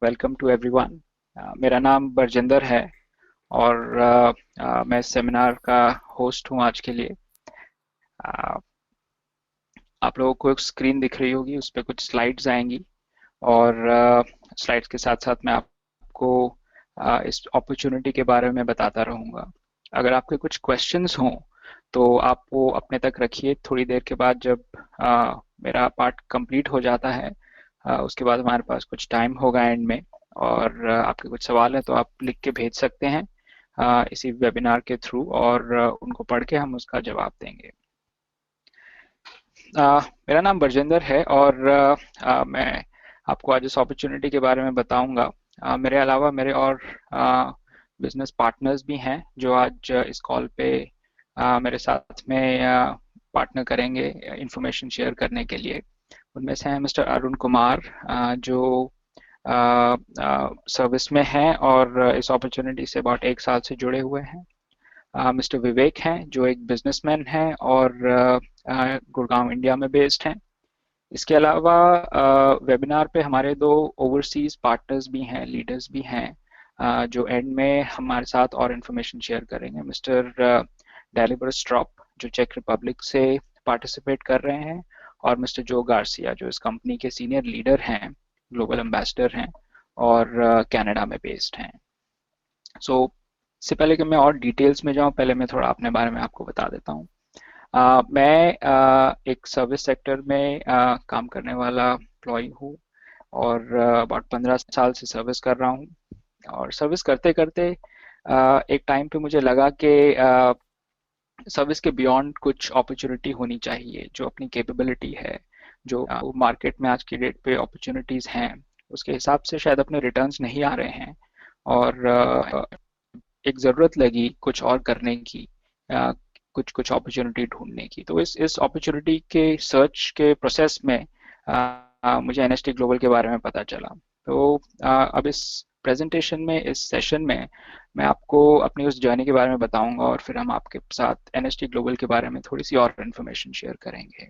Welcome to everyone. मेरा नाम बरजिंदर है और मैं सेमिनार का होस्ट हूँ आज के लिए। uh, आप लोगों को एक स्क्रीन दिख रही होगी, उस पर कुछ स्लाइड्स आएंगी और स्लाइड्स के साथ साथ मैं आपको इस अपॉर्चुनिटी के बारे में बताता रहूँगा। अगर आपके कुछ क्वेश्चंस हों तो आप वो अपने तक रखिए। थोड़ी देर के बाद जब मेरा पार्ट कंप्लीट हो जाता है, उसके बाद हमारे पास कुछ टाइम होगा एंड में, और आपके कुछ सवाल हैं तो आप लिख के भेज सकते हैं इसी वेबिनार के थ्रू, और उनको पढ़ के हम उसका जवाब देंगे। मेरा नाम बरजिंदर है और मैं आपको आज इस अपॉर्चुनिटी के बारे में बताऊंगा। मेरे अलावा मेरे और बिजनेस पार्टनर्स भी हैं जो आज इस कॉल पे मेरे साथ में पार्टनर करेंगे इंफॉर्मेशन शेयर करने के लिए। उनमें से हैं मिस्टर अरुण कुमार, जो सर्विस में हैं और इस अपॉर्चुनिटी से about 1 साल से जुड़े हुए हैं। मिस्टर विवेक हैं जो एक बिजनेसमैन हैं और गुड़गांव इंडिया में बेस्ड हैं। इसके अलावा वेबिनार पे हमारे दो ओवरसीज पार्टनर्स भी हैं, लीडर्स भी हैं, जो एंड में हमारे साथ और इन्फॉर्मेशन शेयर करेंगे। मिस्टर डेलिबर स्ट्रॉप जो चेक रिपब्लिक से पार्टिसिपेट कर रहे हैं, और मिस्टर जो गार्सिया जो इस कंपनी के सीनियर लीडर हैं, ग्लोबल एम्बेसडर हैं और कनाडा में बेस्ड हैं। सो इससे पहले कि मैं और डिटेल्स में जाऊं, पहले मैं थोड़ा अपने बारे में आपको बता देता हूं। मैं एक सर्विस सेक्टर में काम करने वाला एम्प्लॉय हूँ और अबाउट 15 साल से सर्विस कर रहा हूँ। और सर्विस करते करते एक टाइम पे मुझे लगा कि सर्विस के बियॉन्ड कुछ अपॉर्चुनिटी होनी चाहिए, जो अपनी कैपेबिलिटी है, जो मार्केट में आज की डेट पे अपॉर्चुनिटीज़ हैं, उसके हिसाब से शायद अपने रिटर्न्स नहीं आ रहे हैं। और एक ज़रूरत लगी कुछ और करने की, अ, कुछ कुछ अपॉर्चुनिटी ढूंढने की। तो इस अपॉर्चुनिटी के सर्च के प्रोसेस में मुझे एनएसटी ग्लोबल के बारे में पता चला। तो अब इस प्रेजेंटेशन में, इस सेशन में, मैं आपको अपनी उस जर्नी के बारे में बताऊंगा और फिर हम आपके साथ एनएसटी ग्लोबल के बारे में थोड़ी सी और इन्फॉर्मेशन शेयर करेंगे।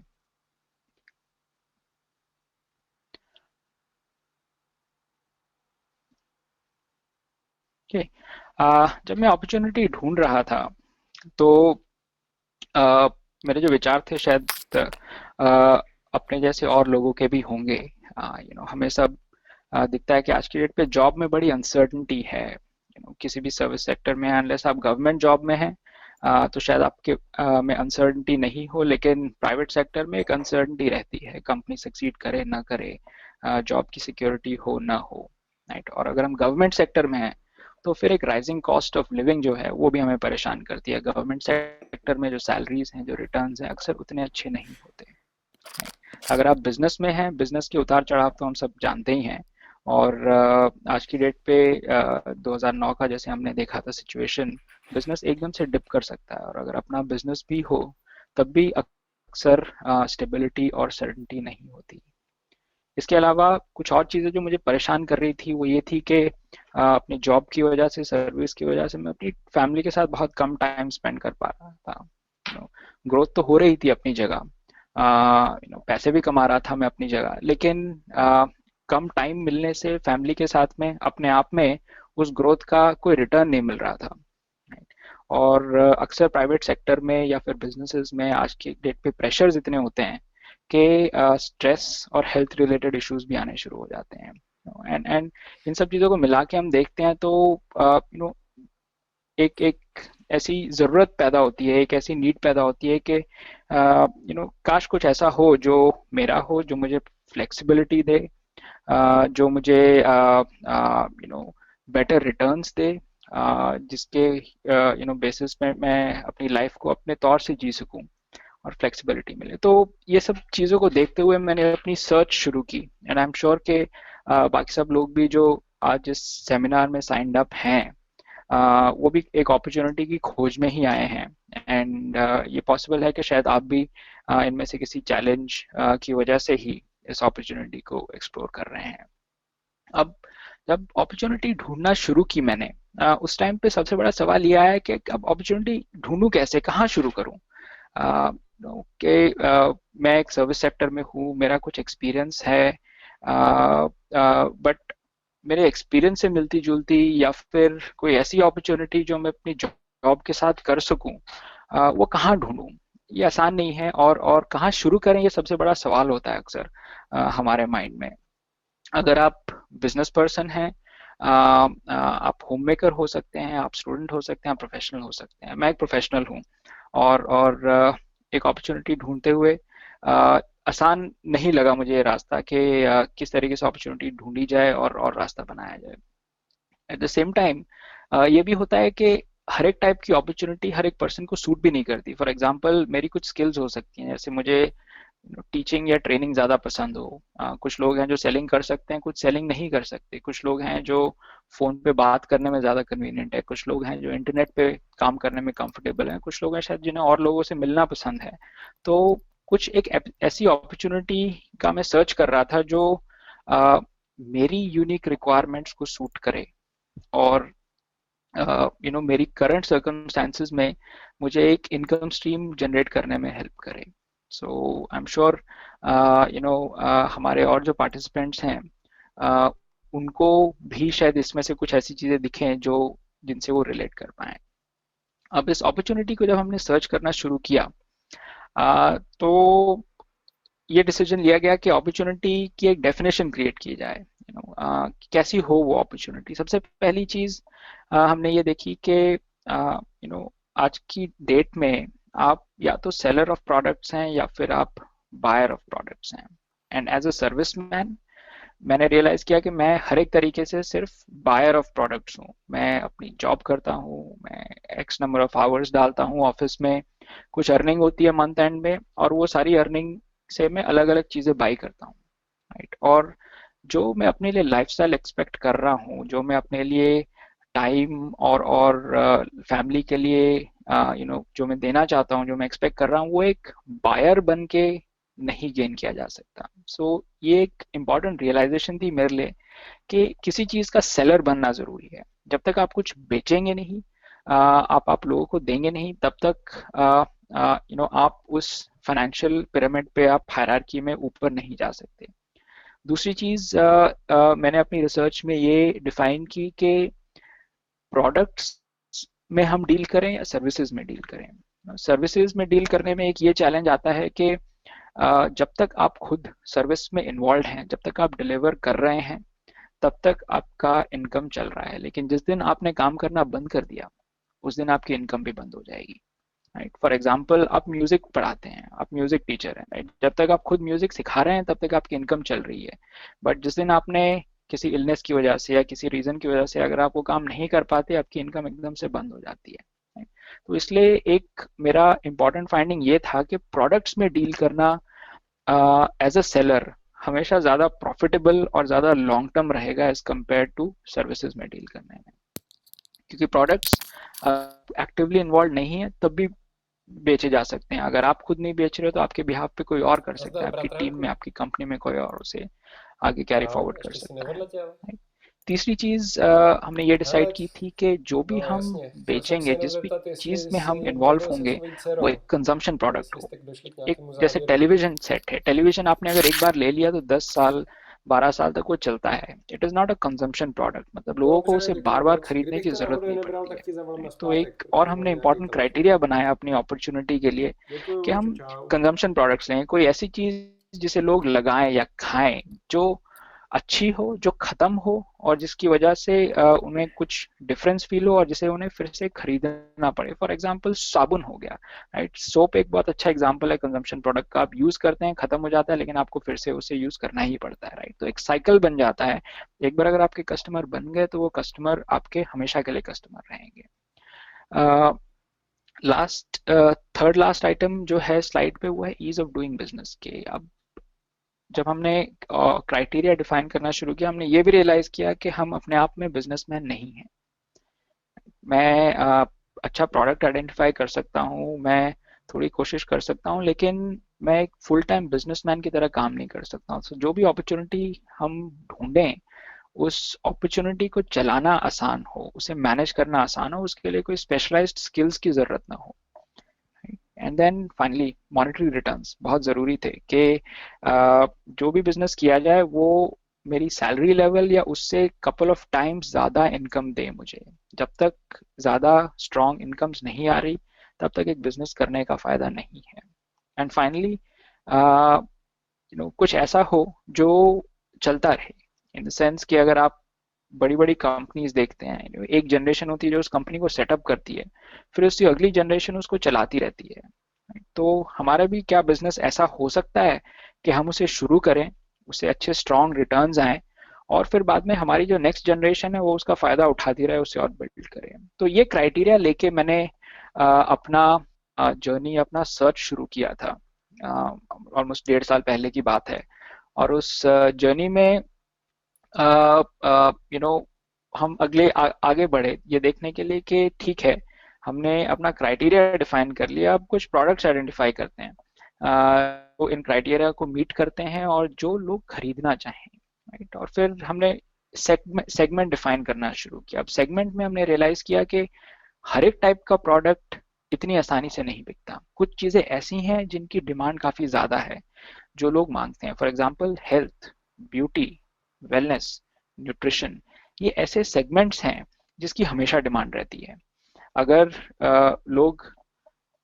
ओके। जब मैं अपॉर्चुनिटी ढूंढ रहा था तो अ, मेरे जो विचार थे शायद अ, अपने जैसे और लोगों के भी होंगे। हमें सब दिखता है कि आज की डेट पे जॉब में बड़ी अनसर्टनिटी है। किसी भी सर्विस सेक्टर में, अनलेस आप गवर्नमेंट जॉब में हैं, तो शायद आपके में अनसर्टनिटी नहीं हो, लेकिन प्राइवेट सेक्टर में एक अनसर्टनिटी रहती है, कंपनी सक्सीड करे ना करे, जॉब की सिक्योरिटी हो ना हो, राइट। और अगर हम गवर्नमेंट सेक्टर में हैं तो फिर एक राइजिंग कॉस्ट ऑफ लिविंग जो है वो भी हमें परेशान करती है। गवर्नमेंट सेक्टर में जो सैलरीज हैं, जो रिटर्न्स हैं, अक्सर उतने अच्छे नहीं होते। अगर आप बिजनेस में हैं, बिजनेस के उतार चढ़ाव तो हम सब जानते ही हैं। और आज की डेट पे 2009 का जैसे हमने देखा था सिचुएशन, बिजनेस एकदम से डिप कर सकता है, और अगर अपना बिजनेस भी हो तब भी अक्सर स्टेबिलिटी और सर्टेनिटी नहीं होती। इसके अलावा कुछ और चीज़ें जो मुझे परेशान कर रही थी वो ये थी कि अपनी जॉब की वजह से, सर्विस की वजह से मैं अपनी फैमिली के साथ बहुत कम टाइम स्पेंड कर पा रहा था। ग्रोथ तो हो रही थी अपनी जगह, पैसे भी कमा रहा था मैं अपनी जगह, लेकिन कम टाइम मिलने से फैमिली के साथ में अपने आप में उस ग्रोथ का कोई रिटर्न नहीं मिल रहा था। और अक्सर प्राइवेट सेक्टर में या फिर बिजनेसेस में आज की डेट पे प्रेशर्स इतने होते हैं कि स्ट्रेस और हेल्थ रिलेटेड इश्यूज भी आने शुरू हो जाते हैं। एंड इन सब चीज़ों को मिला के हम देखते हैं तो एक एक ऐसी ज़रूरत पैदा होती है, एक ऐसी नीड पैदा होती है कि काश कुछ ऐसा हो जो मेरा हो, जो मुझे फ्लेक्सिबिलिटी दे, जो मुझे बेटर रिटर्न्स दे, जिसके बेसिस पे मैं अपनी लाइफ को अपने तौर से जी सकूं और फ्लेक्सिबिलिटी मिले। तो ये सब चीज़ों को देखते हुए मैंने अपनी सर्च शुरू की, एंड आई एम श्योर कि बाकी सब लोग भी जो आज इस सेमिनार में साइंड अप हैं, वो भी एक अपॉर्चुनिटी की खोज में ही आए हैं। एंड ये पॉसिबल है कि शायद आप भी इनमें से किसी चैलेंज की वजह से ही इस अपॉर्चुनिटी को एक्सप्लोर कर रहे हैं। अब जब अपॉर्चुनिटी ढूंढना शुरू की मैंने, उस टाइम पे सबसे बड़ा सवाल ये आया कि अब अपॉर्चुनिटी ढूंढूं कैसे, कहाँ शुरू करूं। कि मैं एक सर्विस सेक्टर में हूँ, मेरा कुछ एक्सपीरियंस है, बट मेरे एक्सपीरियंस से मिलती जुलती, या फिर कोई ऐसी अपॉर्चुनिटी जो मैं अपनी जॉब के साथ कर सकूं, वो कहाँ ढूंढूं? ये आसान नहीं है। और कहाँ शुरू करें, ये सबसे बड़ा सवाल होता है अक्सर हमारे माइंड में। अगर आप बिजनेस पर्सन हैं, आप होम मेकर हो सकते हैं, आप स्टूडेंट हो सकते हैं, आप प्रोफेशनल हो सकते हैं। मैं एक प्रोफेशनल हूँ, और एक अपॉर्चुनिटी ढूंढते हुए आसान नहीं लगा मुझे ये रास्ता कि किस तरीके से अपॉर्चुनिटी ढूंढी जाए और रास्ता बनाया जाए। एट द सेम टाइम ये भी होता है कि हर एक टाइप की अपॉर्चुनिटी हर एक पर्सन को सूट भी नहीं करती। फॉर एग्जांपल, मेरी कुछ स्किल्स हो सकती हैं, जैसे मुझे टीचिंग या ट्रेनिंग ज़्यादा पसंद हो। कुछ लोग हैं जो सेलिंग कर सकते हैं, कुछ सेलिंग नहीं कर सकते। कुछ लोग हैं जो फ़ोन पे बात करने में ज़्यादा कन्वीनियंट है, कुछ लोग हैं जो इंटरनेट पे काम करने में कंफर्टेबल हैं, कुछ लोग हैं शायद जिन्हें और लोगों से मिलना पसंद है। तो कुछ एक ऐसी अपॉर्चुनिटी का मैं सर्च कर रहा था जो अ, मेरी यूनिक रिक्वायरमेंट्स को सूट करे, और मेरी करंट सर्कमस्टांसिस में मुझे एक इनकम स्ट्रीम जनरेट करने में हेल्प करे। सो आई एम श्योर हमारे और जो पार्टिसिपेंट्स हैं, uh, उनको भी शायद इसमें से कुछ ऐसी चीज़ें दिखें जो जिनसे वो रिलेट कर पाएँ। अब इस अपॉर्चुनिटी को जब हमने सर्च करना शुरू किया, तो ये डिसीजन लिया गया कि अपॉर्चुनिटी की एक डेफिनेशन क्रिएट की जाए। कैसी हो वो अपॉर्चुनिटी। सबसे पहली चीज हमने ये देखी कि आज की डेट में आप या तो सेलर ऑफ प्रोडक्ट्स हैं या फिर आप बायर ऑफ प्रोडक्ट्स हैं। And as a service man, मैंने रियलाइज किया कि मैं हर एक तरीके से सिर्फ बायर ऑफ प्रोडक्ट्स हूँ। मैं अपनी जॉब करता हूँ, मैं एक्स नंबर ऑफ आवर्स डालता हूँ ऑफिस में, कुछ अर्निंग होती है मंथ एंड में, और वो सारी अर्निंग से मैं अलग अलग चीज़ें बाई करता हूँ। राइट। और जो मैं अपने लिए लाइफस्टाइल एक्सपेक्ट कर रहा हूँ, जो मैं अपने लिए टाइम और फैमिली के लिए जो मैं देना चाहता हूँ, जो मैं एक्सपेक्ट कर रहा हूँ, वो एक बायर बन के नहीं गेन किया जा सकता। सो ये एक इम्पॉर्टेंट रियलाइजेशन थी मेरे लिए कि किसी चीज़ का सेलर बनना ज़रूरी है। जब तक आप कुछ बेचेंगे नहीं, आप लोगों को देंगे नहीं, तब तक आप उस फाइनेंशियल पिरामिड पे, आप हायरार्की में ऊपर नहीं जा सकते। दूसरी चीज़ मैंने अपनी रिसर्च में ये डिफाइन की कि प्रोडक्ट्स में हम डील करें या सर्विसेज में डील करें। सर्विसेज में डील करने में एक ये चैलेंज आता है कि जब तक आप खुद सर्विस में इन्वॉल्व हैं, जब तक आप डिलीवर कर रहे हैं, तब तक आपका इनकम चल रहा है। लेकिन जिस दिन आपने काम करना बंद कर दिया, उस दिन आपकी इनकम भी बंद हो जाएगी। राइट। फॉर एग्जाम्पल, आप म्यूजिक पढ़ाते हैं, आप म्यूजिक टीचर हैं, राइट। जब तक आप खुद म्यूजिक सिखा रहे हैं, तब तक आपकी इनकम चल रही है। बट जिस दिन आपने किसी इलनेस की वजह से या किसी रीजन की वजह से अगर आप वो काम नहीं कर पाते, आपकी इनकम एकदम से बंद हो जाती है। right? तो इसलिए एक मेरा इम्पॉर्टेंट फाइंडिंग ये था कि प्रोडक्ट्स में डील करना एज अ सेलर हमेशा ज़्यादा प्रॉफिटेबल और ज़्यादा लॉन्ग टर्म रहेगा एज कम्पेयर टू सर्विसेज में डील करने में। क्योंकि प्रोडक्ट्स एक्टिवली इन्वॉल्व नहीं है तब भी बेचे जा सकते हैं। अगर आप खुद नहीं बेच रहे हो तो आपके बिहाफ पे कोई और कर Mas सकता dá है, para आपकी टीम में, tranco? आपकी कंपनी में कोई और उसे आगे कैरी Não, फॉरवर्ड कर esta cena é सकता है। relativa. तीसरी चीज हमने ये डिसाइड Nada, की थी कि जो भी não é हम assim. É. Se fosse a बेचेंगे, cena, जिस deve भी estar a ter चीज में हम sido इन्वॉल्व negócios होंगे, também de वो cerol. एक कंजम्पशन Por प्रोडक्ट isso, हो। isso tem que nos explicar. एक Temos a जैसे ver aqui. टेलीविजन सेट है, टेलीविजन आपने अगर एक बार ले लिया तो 10 साल, 12 साल तक वो चलता है। It is not a consumption product, मतलब Estou लोगों a को perceber o उसे que é que bar estás bar a perceber. खरीदने Digo की que estava a जरूरत ver नहीं na पड़ती Bralta है। que fizemos uma तो startup, एक porque और temos हमने uma ideia aqui important também. Criteria बनाया अपनी अपॉर्चुनिटी के लिए कि Depois, tchau, हम tchau. कंजम्पशन प्रोडक्ट्स लें, कोई ऐसी चीज जिसे लोग लगाएं या खाएं, जो अच्छी हो, जो खत्म हो, और जिसकी वजह से उन्हें कुछ डिफरेंस फील हो और जिसे उन्हें फिर से खरीदना पड़े। फॉर एग्जांपल, साबुन हो गया। राइट। सोप एक बहुत अच्छा एग्जांपल है कंजम्पशन प्रोडक्ट का। आप यूज करते हैं, खत्म हो जाता है, लेकिन आपको फिर से उसे यूज करना ही पड़ता है। राइट। तो एक साइकिल बन जाता है। एक बार अगर आपके कस्टमर बन गए तो वो कस्टमर आपके हमेशा के लिए कस्टमर रहेंगे। लास्ट थर्ड लास्ट आइटम जो है स्लाइड पे, वो है ईज ऑफ डूइंग बिजनेस के। अब जब हमने क्राइटेरिया डिफाइन करना शुरू किया, हमने ये भी रियलाइज किया कि हम अपने आप में बिजनेसमैन नहीं हैं। मैं अच्छा प्रोडक्ट आइडेंटिफाई कर सकता हूँ, मैं थोड़ी कोशिश कर सकता हूँ, लेकिन मैं एक फुल टाइम बिजनेसमैन की तरह काम नहीं कर सकता हूँ। So, जो भी अपॉर्चुनिटी हम ढूंढें, उस अपॉर्चुनिटी को चलाना आसान हो, उसे मैनेज करना आसान हो, उसके लिए कोई स्पेशलाइज्ड स्किल्स की जरूरत ना हो। And then finally monetary returns बहुत ज़रूरी थे कि जो भी बिजनेस किया जाए वो मेरी सैलरी लेवल या उससे कपल ऑफ टाइम्स ज़्यादा इनकम दे मुझे। जब तक ज़्यादा स्ट्रॉन्ग इनकम्स नहीं आ रही, तब तक एक बिजनेस करने का फ़ायदा नहीं है। एंड फाइनली कुछ ऐसा हो जो चलता रहे, इन द सेंस कि अगर आप बड़ी बड़ी कंपनीज देखते हैं, एक जनरेशन होती है जो उस कंपनी को सेटअप करती है, फिर उसकी अगली जनरेशन उसको चलाती रहती है। तो हमारा भी क्या बिजनेस ऐसा हो सकता है कि हम उसे शुरू करें, उससे अच्छे स्ट्रॉन्ग रिटर्न्स आए, और फिर बाद में हमारी जो नेक्स्ट जनरेशन है वो उसका फायदा उठाती रहे, उससे और बिल्ड करे। तो ये क्राइटेरिया लेके मैंने अपना जर्नी, अपना सर्च शुरू किया था। ऑलमोस्ट 1.5 साल पहले की बात है। और उस जर्नी में यू नो हम आगे बढ़े ये देखने के लिए कि ठीक है, हमने अपना क्राइटेरिया डिफाइन कर लिया, अब कुछ प्रोडक्ट्स आइडेंटिफाई करते हैं वो इन क्राइटेरिया को मीट करते हैं और जो लोग खरीदना चाहें, राइट। और फिर हमने सेगमेंट डिफाइन करना शुरू किया। अब सेगमेंट में हमने रियलाइज किया कि हर एक टाइप का प्रोडक्ट इतनी आसानी से नहीं बिकता। कुछ चीज़ें ऐसी हैं जिनकी डिमांड काफ़ी ज़्यादा है, जो लोग मांगते हैं। For example health, beauty, wellness, nutrition, ये ऐसे सेगमेंट्स हैं जिसकी हमेशा डिमांड रहती है। अगर लोग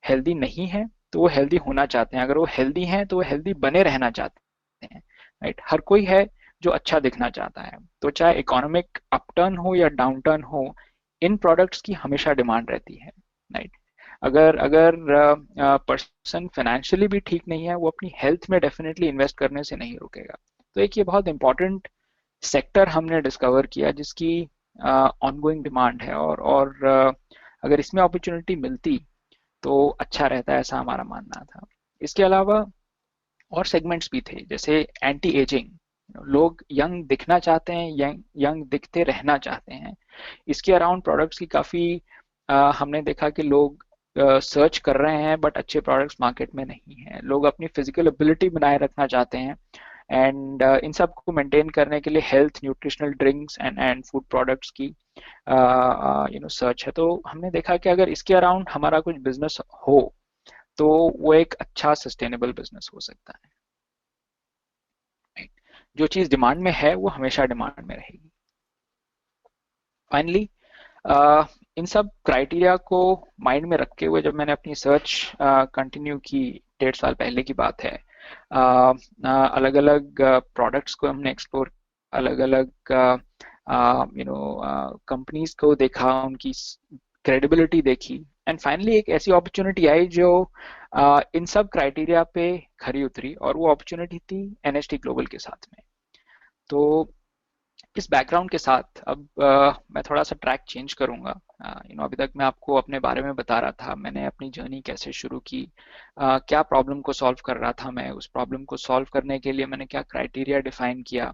हेल्दी नहीं हैं तो वो हेल्दी होना चाहते हैं, अगर वो हेल्दी हैं तो वो हेल्दी बने रहना चाहते हैं, राइट। हर कोई है जो अच्छा दिखना चाहता है। तो चाहे इकोनॉमिक अपटर्न हो या डाउनटर्न हो, इन प्रोडक्ट्स की हमेशा डिमांड रहती है, राइट। अगर अगर पर्सन फाइनेंशियली भी ठीक नहीं है, वो अपनी हेल्थ में डेफिनेटली इन्वेस्ट करने से नहीं रुकेगा। तो एक ये बहुत इंपॉर्टेंट सेक्टर हमने डिस्कवर किया जिसकी ऑनगोइंग डिमांड है, और अगर इसमें अपॉर्चुनिटी मिलती तो अच्छा रहता है, ऐसा हमारा मानना था। इसके अलावा और सेगमेंट्स भी थे, जैसे एंटी एजिंग। लोग यंग दिखना चाहते हैं, यंग यंग दिखते रहना चाहते हैं। इसके अराउंड प्रोडक्ट्स की काफ़ी हमने देखा कि लोग सर्च कर रहे हैं, बट अच्छे प्रोडक्ट्स मार्केट में नहीं हैं। लोग अपनी फिजिकल एबिलिटी बनाए रखना चाहते हैं, एंड इन सब को मेंटेन करने के लिए health, nutritional drinks and food products की सर्च है। तो हमने देखा कि अगर इसके अराउंड हमारा कुछ बिजनेस हो तो वो एक अच्छा सस्टेनेबल बिजनेस हो सकता है, right? जो चीज़ डिमांड में है वो हमेशा डिमांड में रहेगी। फाइनली इन सब क्राइटेरिया को माइंड में रखते हुए जब मैंने अपनी सर्च कंटिन्यू की, 1.5 साल पहले की बात है, अलग अलग प्रोडक्ट्स को हमने एक्सप्लोर, अलग अलग कंपनीज को देखा, उनकी क्रेडिबिलिटी देखी, एंड फाइनली एक ऐसी अपॉर्चुनिटी आई जो इन सब क्राइटेरिया पे खरी उतरी, और वो अपॉर्चुनिटी थी एनएसटी ग्लोबल के साथ में। तो इस बैकग्राउंड के साथ अब मैं थोड़ा सा ट्रैक चेंज करूंगा। अभी तक मैं आपको अपने बारे में बता रहा था, मैंने अपनी जर्नी कैसे शुरू की, क्या प्रॉब्लम को सॉल्व कर रहा था मैं, उस प्रॉब्लम को सॉल्व करने के लिए मैंने क्या क्राइटेरिया डिफाइन किया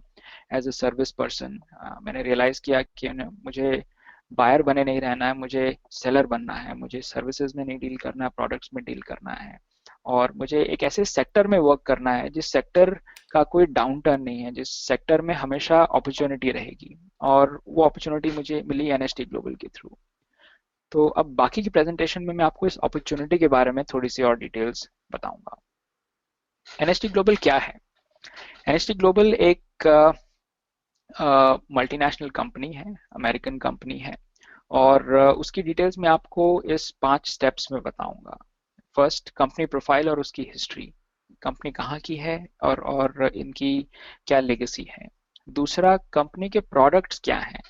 एज अ सर्विस पर्सन। मैंने रियलाइज़ किया कि मुझे बायर बने नहीं रहना है, मुझे सेलर बनना है, मुझे सर्विसेज में नहीं डील करना है, प्रोडक्ट्स में डील करना है, और मुझे एक ऐसे सेक्टर में वर्क करना है जिस सेक्टर का कोई डाउन टर्न नहीं है, जिस सेक्टर में हमेशा अपॉर्चुनिटी रहेगी। और वो अपॉर्चुनिटी मुझे मिली एनएसटी ग्लोबल के थ्रू। तो अब बाकी की प्रेजेंटेशन में मैं आपको इस अपॉर्चुनिटी के बारे में थोड़ी सी और डिटेल्स बताऊंगा। एनएसटी ग्लोबल क्या है? एनएसटी ग्लोबल एक मल्टीनेशनल कंपनी है, अमेरिकन कंपनी है, और उसकी डिटेल्स मैं आपको इस 5 स्टेप्स में बताऊंगा। फर्स्ट, कंपनी प्रोफाइल और उसकी हिस्ट्री, कंपनी कहाँ की है और इनकी क्या लेगेसी है। दूसरा, कंपनी के प्रोडक्ट्स क्या हैं,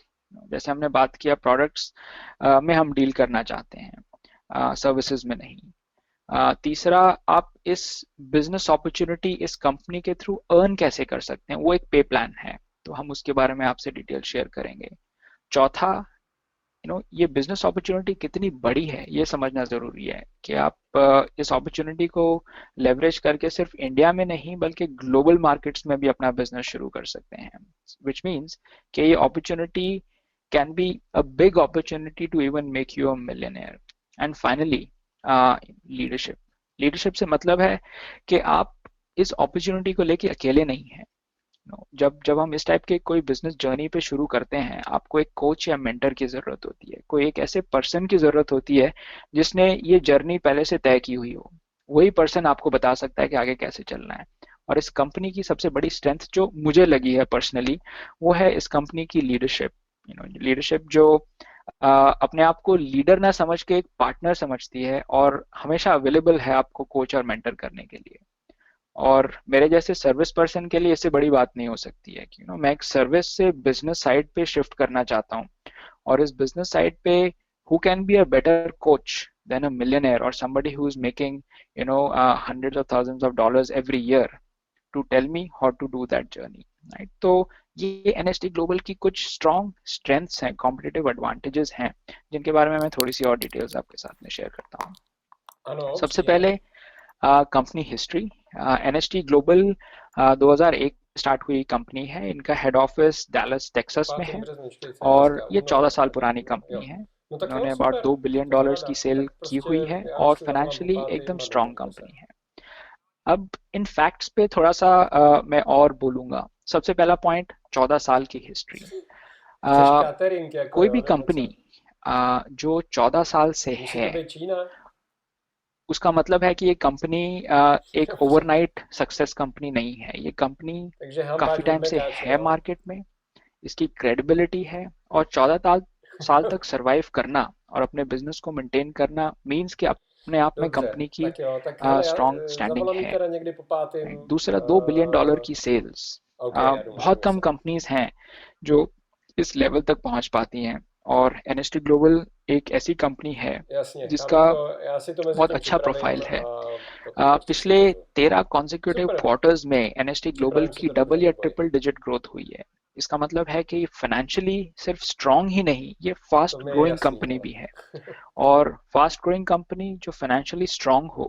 जैसे हमने बात किया प्रोडक्ट्स में हम डील करना चाहते हैं, सर्विसेज में नहीं। तीसरा, आप इस बिजनेस अपॉर्चुनिटी इस कंपनी के थ्रू अर्न कैसे कर सकते हैं, वो एक पे प्लान है, तो हम उसके बारे में आपसे डिटेल शेयर करेंगे। चौथा, ये बिजनेस अपॉर्चुनिटी कितनी बड़ी है ये समझना जरूरी है कि आप इस अपॉर्चुनिटी को लेवरेज करके सिर्फ इंडिया में नहीं बल्कि ग्लोबल मार्केट्स में भी अपना बिजनेस शुरू कर सकते हैं, विच मीन्स कि ये opportunity can be a big opportunity to even make you a millionaire. And finally, leadership. Leadership से मतलब है कि आप इस अपॉर्चुनिटी को लेके अकेले नहीं हैं। जब जब हम इस टाइप के कोई बिजनेस जर्नी पे शुरू करते हैं, आपको एक कोच या मेंटर की जरूरत होती है, कोई एक ऐसे पर्सन की जरूरत होती है जिसने ये जर्नी पहले से तय की हुई हो। वही पर्सन आपको बता सकता है कि आगे कैसे चलना है। और इस कंपनी की सबसे बड़ी स्ट्रेंथ जो मुझे लगी है पर्सनली, वो है इस कंपनी की लीडरशिप। लीडरशिप जो अपने आप को लीडर ना समझ के एक पार्टनर समझती है और हमेशा अवेलेबल है आपको कोच और मेंटर करने के लिए। और मेरे जैसे सर्विस पर्सन के लिए इससे बड़ी बात नहीं हो सकती है कि मैं एक सर्विस से बिजनेस साइड पे शिफ्ट करना चाहता हूँ। और इस बिजनेस साइड पे who can be a better coach than a millionaire or somebody who is making hundreds of thousands of dollars every year to tell me how to do that journey, right? तो ये NST global की कुछ strong strengths हैं, competitive advantages हैं, जिनके बारे में मैं थोड़ी सी और डिटेल्स आपके साथ में शेयर करता हूँ। सबसे पहले company history. NST global 2001 start हुई कंपनी है। इनका हेड ऑफिस डैलस टेक्सास में है और ये 14 साल पुरानी कंपनी है। इन्होंने अबाउट $2 बिलियन की सेल की हुई है और फाइनेंशियली एकदम स्ट्रॉन्ग कंपनी है। अब इन फैक्ट्स पे थोड़ा सा मैं और बोलूंगा। सबसे पहला पॉइंट, 14 साल की हिस्ट्री। कोई भी कंपनी जो 14 साल से है, उसका मतलब है कि ये कंपनी एक ओवरनाइट सक्सेस कंपनी नहीं है। ये कंपनी काफी टाइम से है मार्केट में, इसकी क्रेडिबिलिटी है और 14 साल तक सरवाइव करना और अपने बिजनेस को मेंटेन करना मींस कि अपने आप में कंपनी की स्ट्रॉन्ग स्टैंडिंग है। दूसरा, $2 बिलियन की सेल्स। बहुत कम कंपनीज हैं जो इस लेवल तक पहुंच पाती हैं और एनएसटी ग्लोबल एक ऐसी कंपनी है जिसका बहुत अच्छा प्रोफाइल है। पिछले 13 कॉन्जिक्यूटिव क्वार्टर्स में एनएसटी ग्लोबल की डबल या ट्रिपल डिजिट ग्रोथ हुई है। इसका मतलब है कि फाइनेंशियली सिर्फ स्ट्रॉन्ग ही नहीं, ये फास्ट ग्रोइंग कंपनी भी है। और फास्ट ग्रोइंग कंपनी जो फाइनेंशियली स्ट्रॉन्ग हो,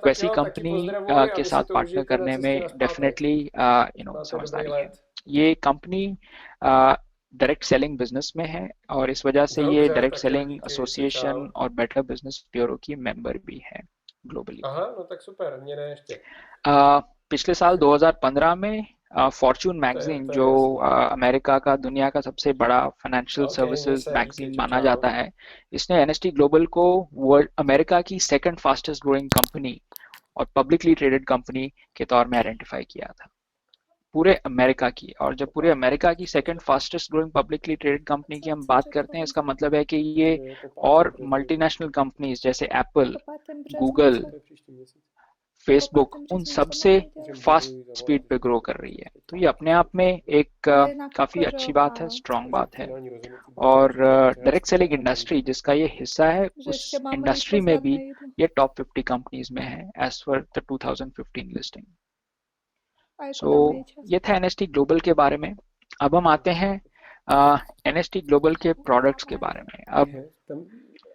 वैसी कंपनी के साथ पार्टनर करने में डेफिनेटली समझदारी है। ये कंपनी डायरेक्ट सेलिंग बिजनेस में है और इस वजह से ये डायरेक्ट सेलिंग एसोसिएशन और बेटर बिजनेस ब्यूरो की मेंबर भी है ग्लोबली। पिछले साल 2015 में फॉर्च्यून मैगजीन, जो अमेरिका का दुनिया का सबसे बड़ा फाइनेंशियल सर्विसेज मैगजीन माना जाता है, इसने एनएसटी ग्लोबल को वर्ल्ड अमेरिका की सेकंड फास्टेस्ट ग्रोइंग कंपनी और पब्लिकली ट्रेडेड कंपनी के तौर में आइडेंटिफाई किया था, पूरे अमेरिका की। और जब पूरे अमेरिका की second fastest growing publicly traded company की हम बात करते हैं, इसका मतलब है कि ये और मल्टीनेशनल कंपनीज जैसे एप्पल, गूगल, फेसबुक, उन सब से फास्ट स्पीड पे ग्रो कर रही है। तो ये अपने आप में एक काफी अच्छी बात है, स्ट्रॉन्ग बात है। और डायरेक्ट सेलिंग इंडस्ट्री जिसका ये हिस्सा है, उस इंडस्ट्री में भी ये टॉप 50 कंपनीज में है एज पर द 2015 लिस्टिंग। सो ये था एनएसटी ग्लोबल के बारे में। अब हम आते हैं एनएसटी ग्लोबल के प्रोडक्ट्स के बारे में। अब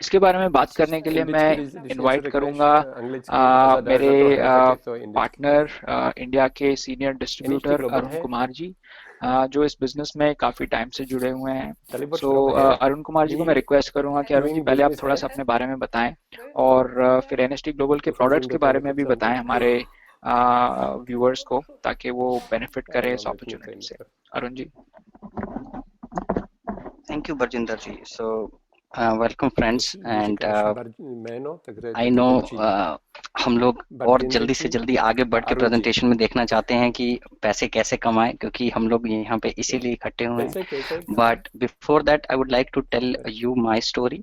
इसके बारे में बात करने के लिए मैं इनवाइट करूंगा मेरे पार्टनर, इंडिया के सीनियर डिस्ट्रीब्यूटर अरुण कुमार जी, जो इस बिजनेस में काफी टाइम से जुड़े हुए हैं। सो अरुण कुमार जी को मैं रिक्वेस्ट करूंगा कि अरुण जी पहले आप थोड़ा सा अपने बारे में बताएं और फिर एनएसटी ग्लोबल के प्रोडक्ट्स के बारे में भी बताएं हमारे व्यूअर्स को, ताकि वो बेनिफिट करें इस अपॉर्चुनिटी से। Arun ji. Thank you Barjinder ji. So welcome friends and I know हम लोग और जल्दी से जल्दी आगे बढ़ के प्रेजेंटेशन में देखना चाहते हैं कि पैसे कैसे कमाएं, क्योंकि हम लोग यहाँ पे इसीलिए इकट्ठे हुए हैं। But before that I would like to tell you my story.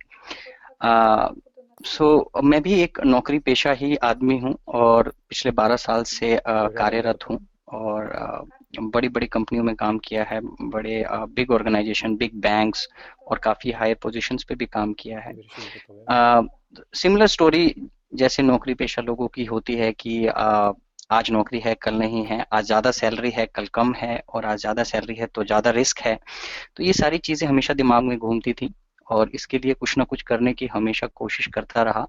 So मैं भी एक नौकरी पेशा ही आदमी हूँ और पिछले 12 साल से कार्यरत हूँ और बड़ी बड़ी कंपनियों में काम किया है, बड़े बिग ऑर्गेनाइजेशन, बिग बैंक्स और काफ़ी हायर पोजीशंस पे भी काम किया है। सिमिलर स्टोरी जैसे नौकरी पेशा लोगों की होती है कि आज नौकरी है कल नहीं है, आज ज़्यादा सैलरी है कल कम है, और आज ज़्यादा सैलरी है तो ज़्यादा रिस्क है। तो ये सारी चीज़ें हमेशा दिमाग में घूमती थी और इसके लिए कुछ ना कुछ करने की हमेशा कोशिश करता रहा।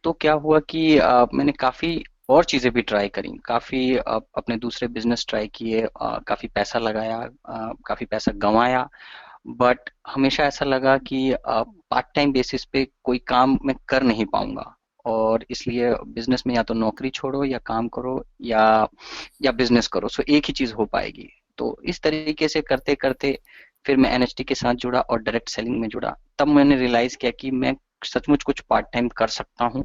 तो क्या हुआ कि मैंने काफ़ी और चीज़ें भी ट्राई करी, काफ़ी अपने दूसरे बिजनेस ट्राई किए, काफ़ी पैसा लगाया, काफ़ी पैसा गंवाया, बट हमेशा ऐसा लगा कि पार्ट टाइम बेसिस पे कोई काम मैं कर नहीं पाऊंगा और इसलिए बिजनेस में या तो नौकरी छोड़ो या काम करो या बिजनेस करो, सो एक ही चीज़ हो पाएगी। तो इस तरीके से करते करते फिर मैं एनएचटी के साथ जुड़ा और डायरेक्ट सेलिंग में जुड़ा। तब मैंने रियलाइज़ किया कि मैं सचमुच कुछ पार्ट टाइम कर सकता हूँ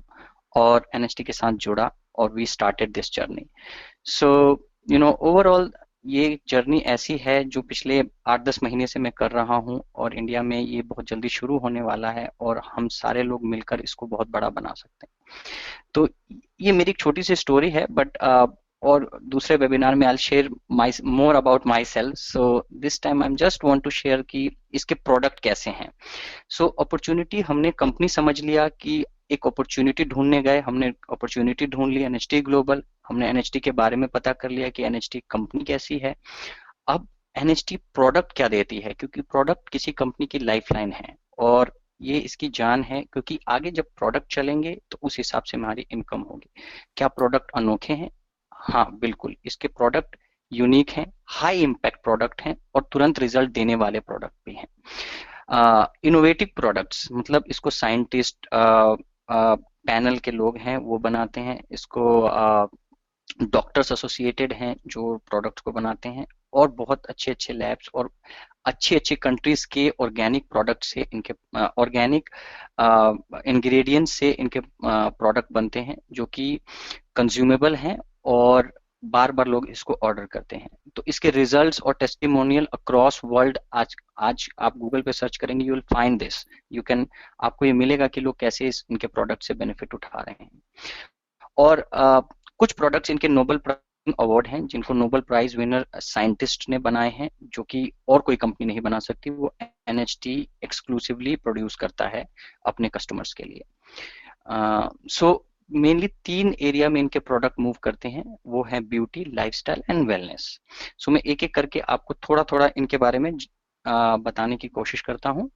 और एनएचटी के साथ जुड़ा और we started this journey. So overall ये जर्नी ऐसी है जो पिछले 8-10 महीने से मैं कर रहा हूँ, और इंडिया में ये बहुत जल्दी शुरू होने वाला है, और हम सारे लोग मिलकर इसको बहुत बड़ा बना सकते हैं। तो ये मेरी एक छोटी सी स्टोरी है, बट और दूसरे वेबिनार में I share my more about myself. So this time I am just want to share कि इसके प्रोडक्ट कैसे हैं। सो अपॉर्चुनिटी, हमने कंपनी समझ लिया कि एक अपॉर्चुनिटी ढूंढने गए, हमने अपॉर्चुनिटी ढूंढ ली एनएचटी ग्लोबल। हमने एनएचटी के बारे में पता कर लिया कि एनएचटी कंपनी कैसी है। अब एनएचटी प्रोडक्ट क्या देती है, क्योंकि प्रोडक्ट किसी कंपनी की लाइफलाइन है और ये इसकी जान है, क्योंकि आगे जब प्रोडक्ट चलेंगे तो उस हिसाब से हमारी इनकम होगी। क्या प्रोडक्ट अनोखे हैं? हाँ बिल्कुल, इसके प्रोडक्ट यूनिक हैं, हाई इम्पैक्ट प्रोडक्ट हैं, और तुरंत रिजल्ट देने वाले प्रोडक्ट भी हैं। इनोवेटिव प्रोडक्ट्स मतलब इसको साइंटिस्ट पैनल के लोग हैं वो बनाते हैं इसको, डॉक्टर्स एसोसिएटेड हैं जो प्रोडक्ट को बनाते हैं, और बहुत अच्छे अच्छे लैब्स और अच्छी अच्छी कंट्रीज के ऑर्गेनिक प्रोडक्ट से, इनके ऑर्गेनिक इंग्रेडिएंट्स से इनके प्रोडक्ट बनते हैं जो कि कंज्यूमेबल हैं, और बार बार लोग इसको ऑर्डर करते हैं। तो इसके रिजल्ट्स और टेस्टिमोनियल अक्रॉस वर्ल्ड, आज आज आप गूगल पे सर्च करेंगे, you will find this, you can, आपको ये मिलेगा कि लोग कैसे इनके प्रोडक्ट से बेनिफिट उठा रहे हैं। और कुछ प्रोडक्ट्स इनके नोबेल अवार्ड हैं, जिनको नोबेल प्राइज विनर साइंटिस्ट ने बनाए हैं, जो कि और कोई कंपनी नहीं बना सकती, वो एनएचटी एक्सक्लूसिवली प्रोड्यूस करता है अपने कस्टमर्स के लिए। सो मेनली 3 एरिया में इनके प्रोडक्ट मूव करते हैं, वो है ब्यूटी, लाइफस्टाइल एंड वेलनेस। सो मैं एक एक करके आपको थोड़ा थोड़ा इनके बारे में बताने की कोशिश करता हूँ।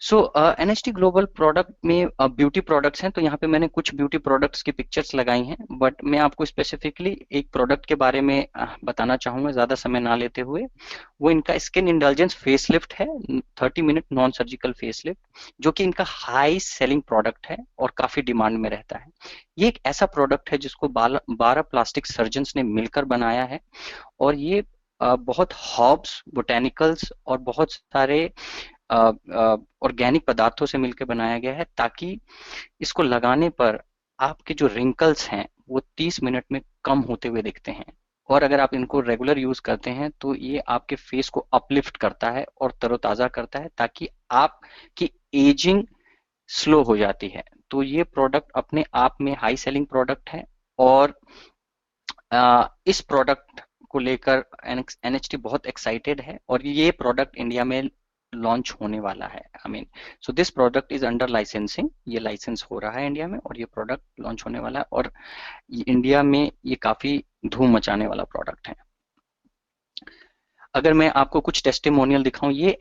सो एनएचटी ग्लोबल प्रोडक्ट में ब्यूटी प्रोडक्ट्स हैं, तो यहाँ पे मैंने कुछ ब्यूटी प्रोडक्ट्स की पिक्चर्स लगाई हैं, बट मैं आपको स्पेसिफिकली एक प्रोडक्ट के बारे में बताना चाहूँगा ज़्यादा समय ना लेते हुए। वो इनका स्किन इंडल्जेंस फेसलिफ्ट है, 30 मिनट नॉन सर्जिकल फेसलिफ्ट, जो कि इनका हाई सेलिंग प्रोडक्ट है और काफ़ी डिमांड में रहता है। ये एक ऐसा प्रोडक्ट है जिसको 12 प्लास्टिक सर्जन्स ने मिलकर बनाया है, और ये बहुत हर्ब्स, बोटेनिकल्स और बहुत सारे ऑर्गेनिक पदार्थों से मिलकर बनाया गया है, ताकि इसको लगाने पर आपके जो रिंकल्स हैं वो 30 मिनट में कम होते हुए दिखते हैं। और अगर आप इनको रेगुलर यूज करते हैं तो ये आपके फेस को अपलिफ्ट करता है और तरोताजा करता है, ताकि आपकी एजिंग स्लो हो जाती है। तो ये प्रोडक्ट अपने आप में हाई सेलिंग प्रोडक्ट है, और इस प्रोडक्ट को लेकर एनएचटी बहुत एक्साइटेड है, और ये प्रोडक्ट इंडिया में लॉन्च होने वाला है। I mean, so this product is under licensing, ये लाइसेंस हो रहा है इंडिया में, और ये प्रोडक्ट लॉन्च होने वाला है, और इंडिया में ये काफी धूम मचाने वाला प्रोडक्ट है। अगर मैं आपको कुछ टेस्टिमोनियल दिखाऊं, ये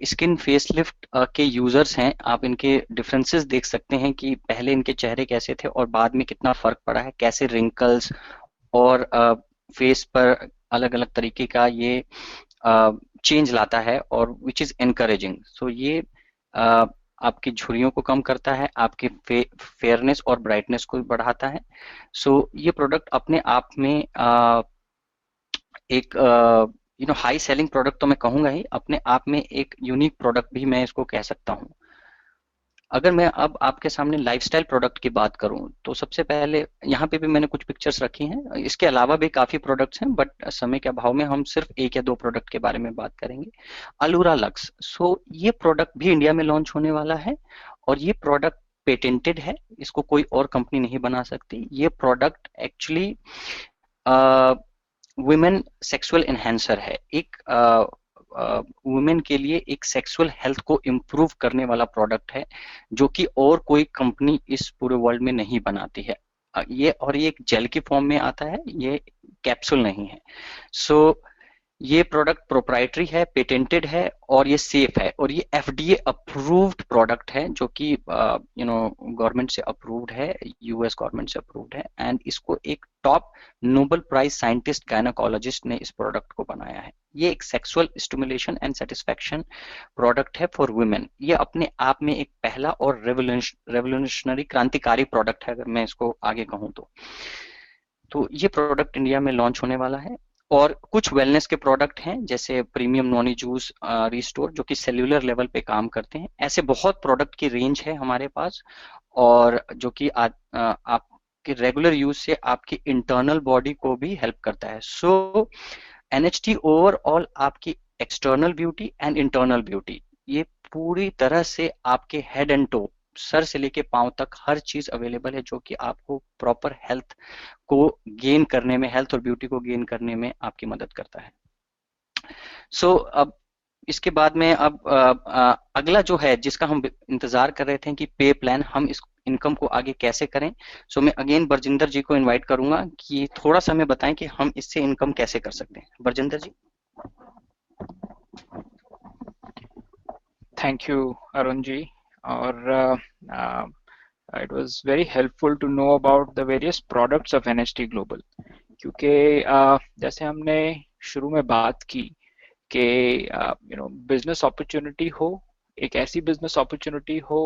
स्किन फेसलिफ्ट के यूजर्स हैं, आप इनके डिफरेंसेस देख सकते हैं कि पहले इनके चेहरे कैसे थे और बाद में कितना फर्क पड़ा है, कैसे रिंकल्स और फेस पर अलग अलग तरीके का ये चेंज लाता है, और विच इज एनकरेजिंग। सो ये आपकी झुर्रियों को कम करता है, आपके फेयरनेस और ब्राइटनेस को बढ़ाता है। सो ये प्रोडक्ट अपने आप में एक हाई सेलिंग प्रोडक्ट तो मैं कहूंगा ही, अपने आप में एक यूनिक प्रोडक्ट भी मैं इसको कह सकता हूँ। अगर मैं अब आपके सामने लाइफस्टाइल प्रोडक्ट की बात करूं, तो सबसे पहले यहाँ पे भी मैंने कुछ पिक्चर्स रखी हैं, इसके अलावा भी काफी प्रोडक्ट्स हैं, बट समय के अभाव में हम सिर्फ 1 या 2 प्रोडक्ट के बारे में बात करेंगे। अलूरा लक्स, सो ये प्रोडक्ट भी इंडिया में लॉन्च होने वाला है, और ये प्रोडक्ट पेटेंटेड है, इसको कोई और कंपनी नहीं बना सकती। ये product actually women sexual enhancer है, एक वुमेन के लिए एक सेक्सुअल हेल्थ को इम्प्रूव करने वाला प्रोडक्ट है, जो कि और कोई कंपनी इस पूरे वर्ल्ड में नहीं बनाती है। ये एक जेल की फॉर्म में आता है, ये कैप्सूल नहीं है। सो ये प्रोडक्ट प्रोप्राइटरी है, पेटेंटेड है, और ये सेफ है, और ये एफडीए अप्रूव्ड प्रोडक्ट है, जो कि गवर्नमेंट से अप्रूव्ड है, यूएस गवर्नमेंट से अप्रूव्ड है, एंड इसको एक top Nobel prize scientist gynaecologist ने इस प्रोडक्ट को बनाया है। ये एक sexual stimulation and satisfaction product है फॉर वुमेन। ये अपने आप में एक पहला और रेवोल्यूशनरी, क्रांतिकारी प्रोडक्ट है, अगर मैं इसको आगे कहूँ तो ये प्रोडक्ट इंडिया में लॉन्च होने वाला है। और कुछ वेलनेस के प्रोडक्ट हैं जैसे प्रीमियम नॉनी जूस रिस्टोर जो कि सेल्यूलर लेवल पे काम करते हैं। ऐसे बहुत प्रोडक्ट की रेंज है हमारे पास, और जो कि आपके रेगुलर यूज से आपकी इंटरनल बॉडी को भी हेल्प करता है। सो एनएचटी ओवरऑल आपकी external beauty and internal beauty, ये पूरी तरह से आपके हेड एंड टो, सर से लेके पांव तक हर चीज अवेलेबल है जो कि आपको प्रॉपर हेल्थ को गेन करने में, हेल्थ और ब्यूटी को गेन करने में आपकी मदद करता है। सो अब इसके बाद में अब अगला जो है जिसका हम इंतजार कर रहे थे कि पे प्लान, हम इस इनकम को आगे कैसे करें। सो मैं अगेन बरजिंदर जी को इनवाइट करूंगा कि थोड़ा सा हमें बताएं कि हम इससे इनकम कैसे कर सकते हैं। बरजिंदर जी। थैंक यू अरुण जी। और it was very helpful to know about the various products of NHT Global, क्योंकि जैसे हमने शुरू में बात की कि बिजनेस अपॉर्चुनिटी हो, एक ऐसी बिजनेस अपॉर्चुनिटी हो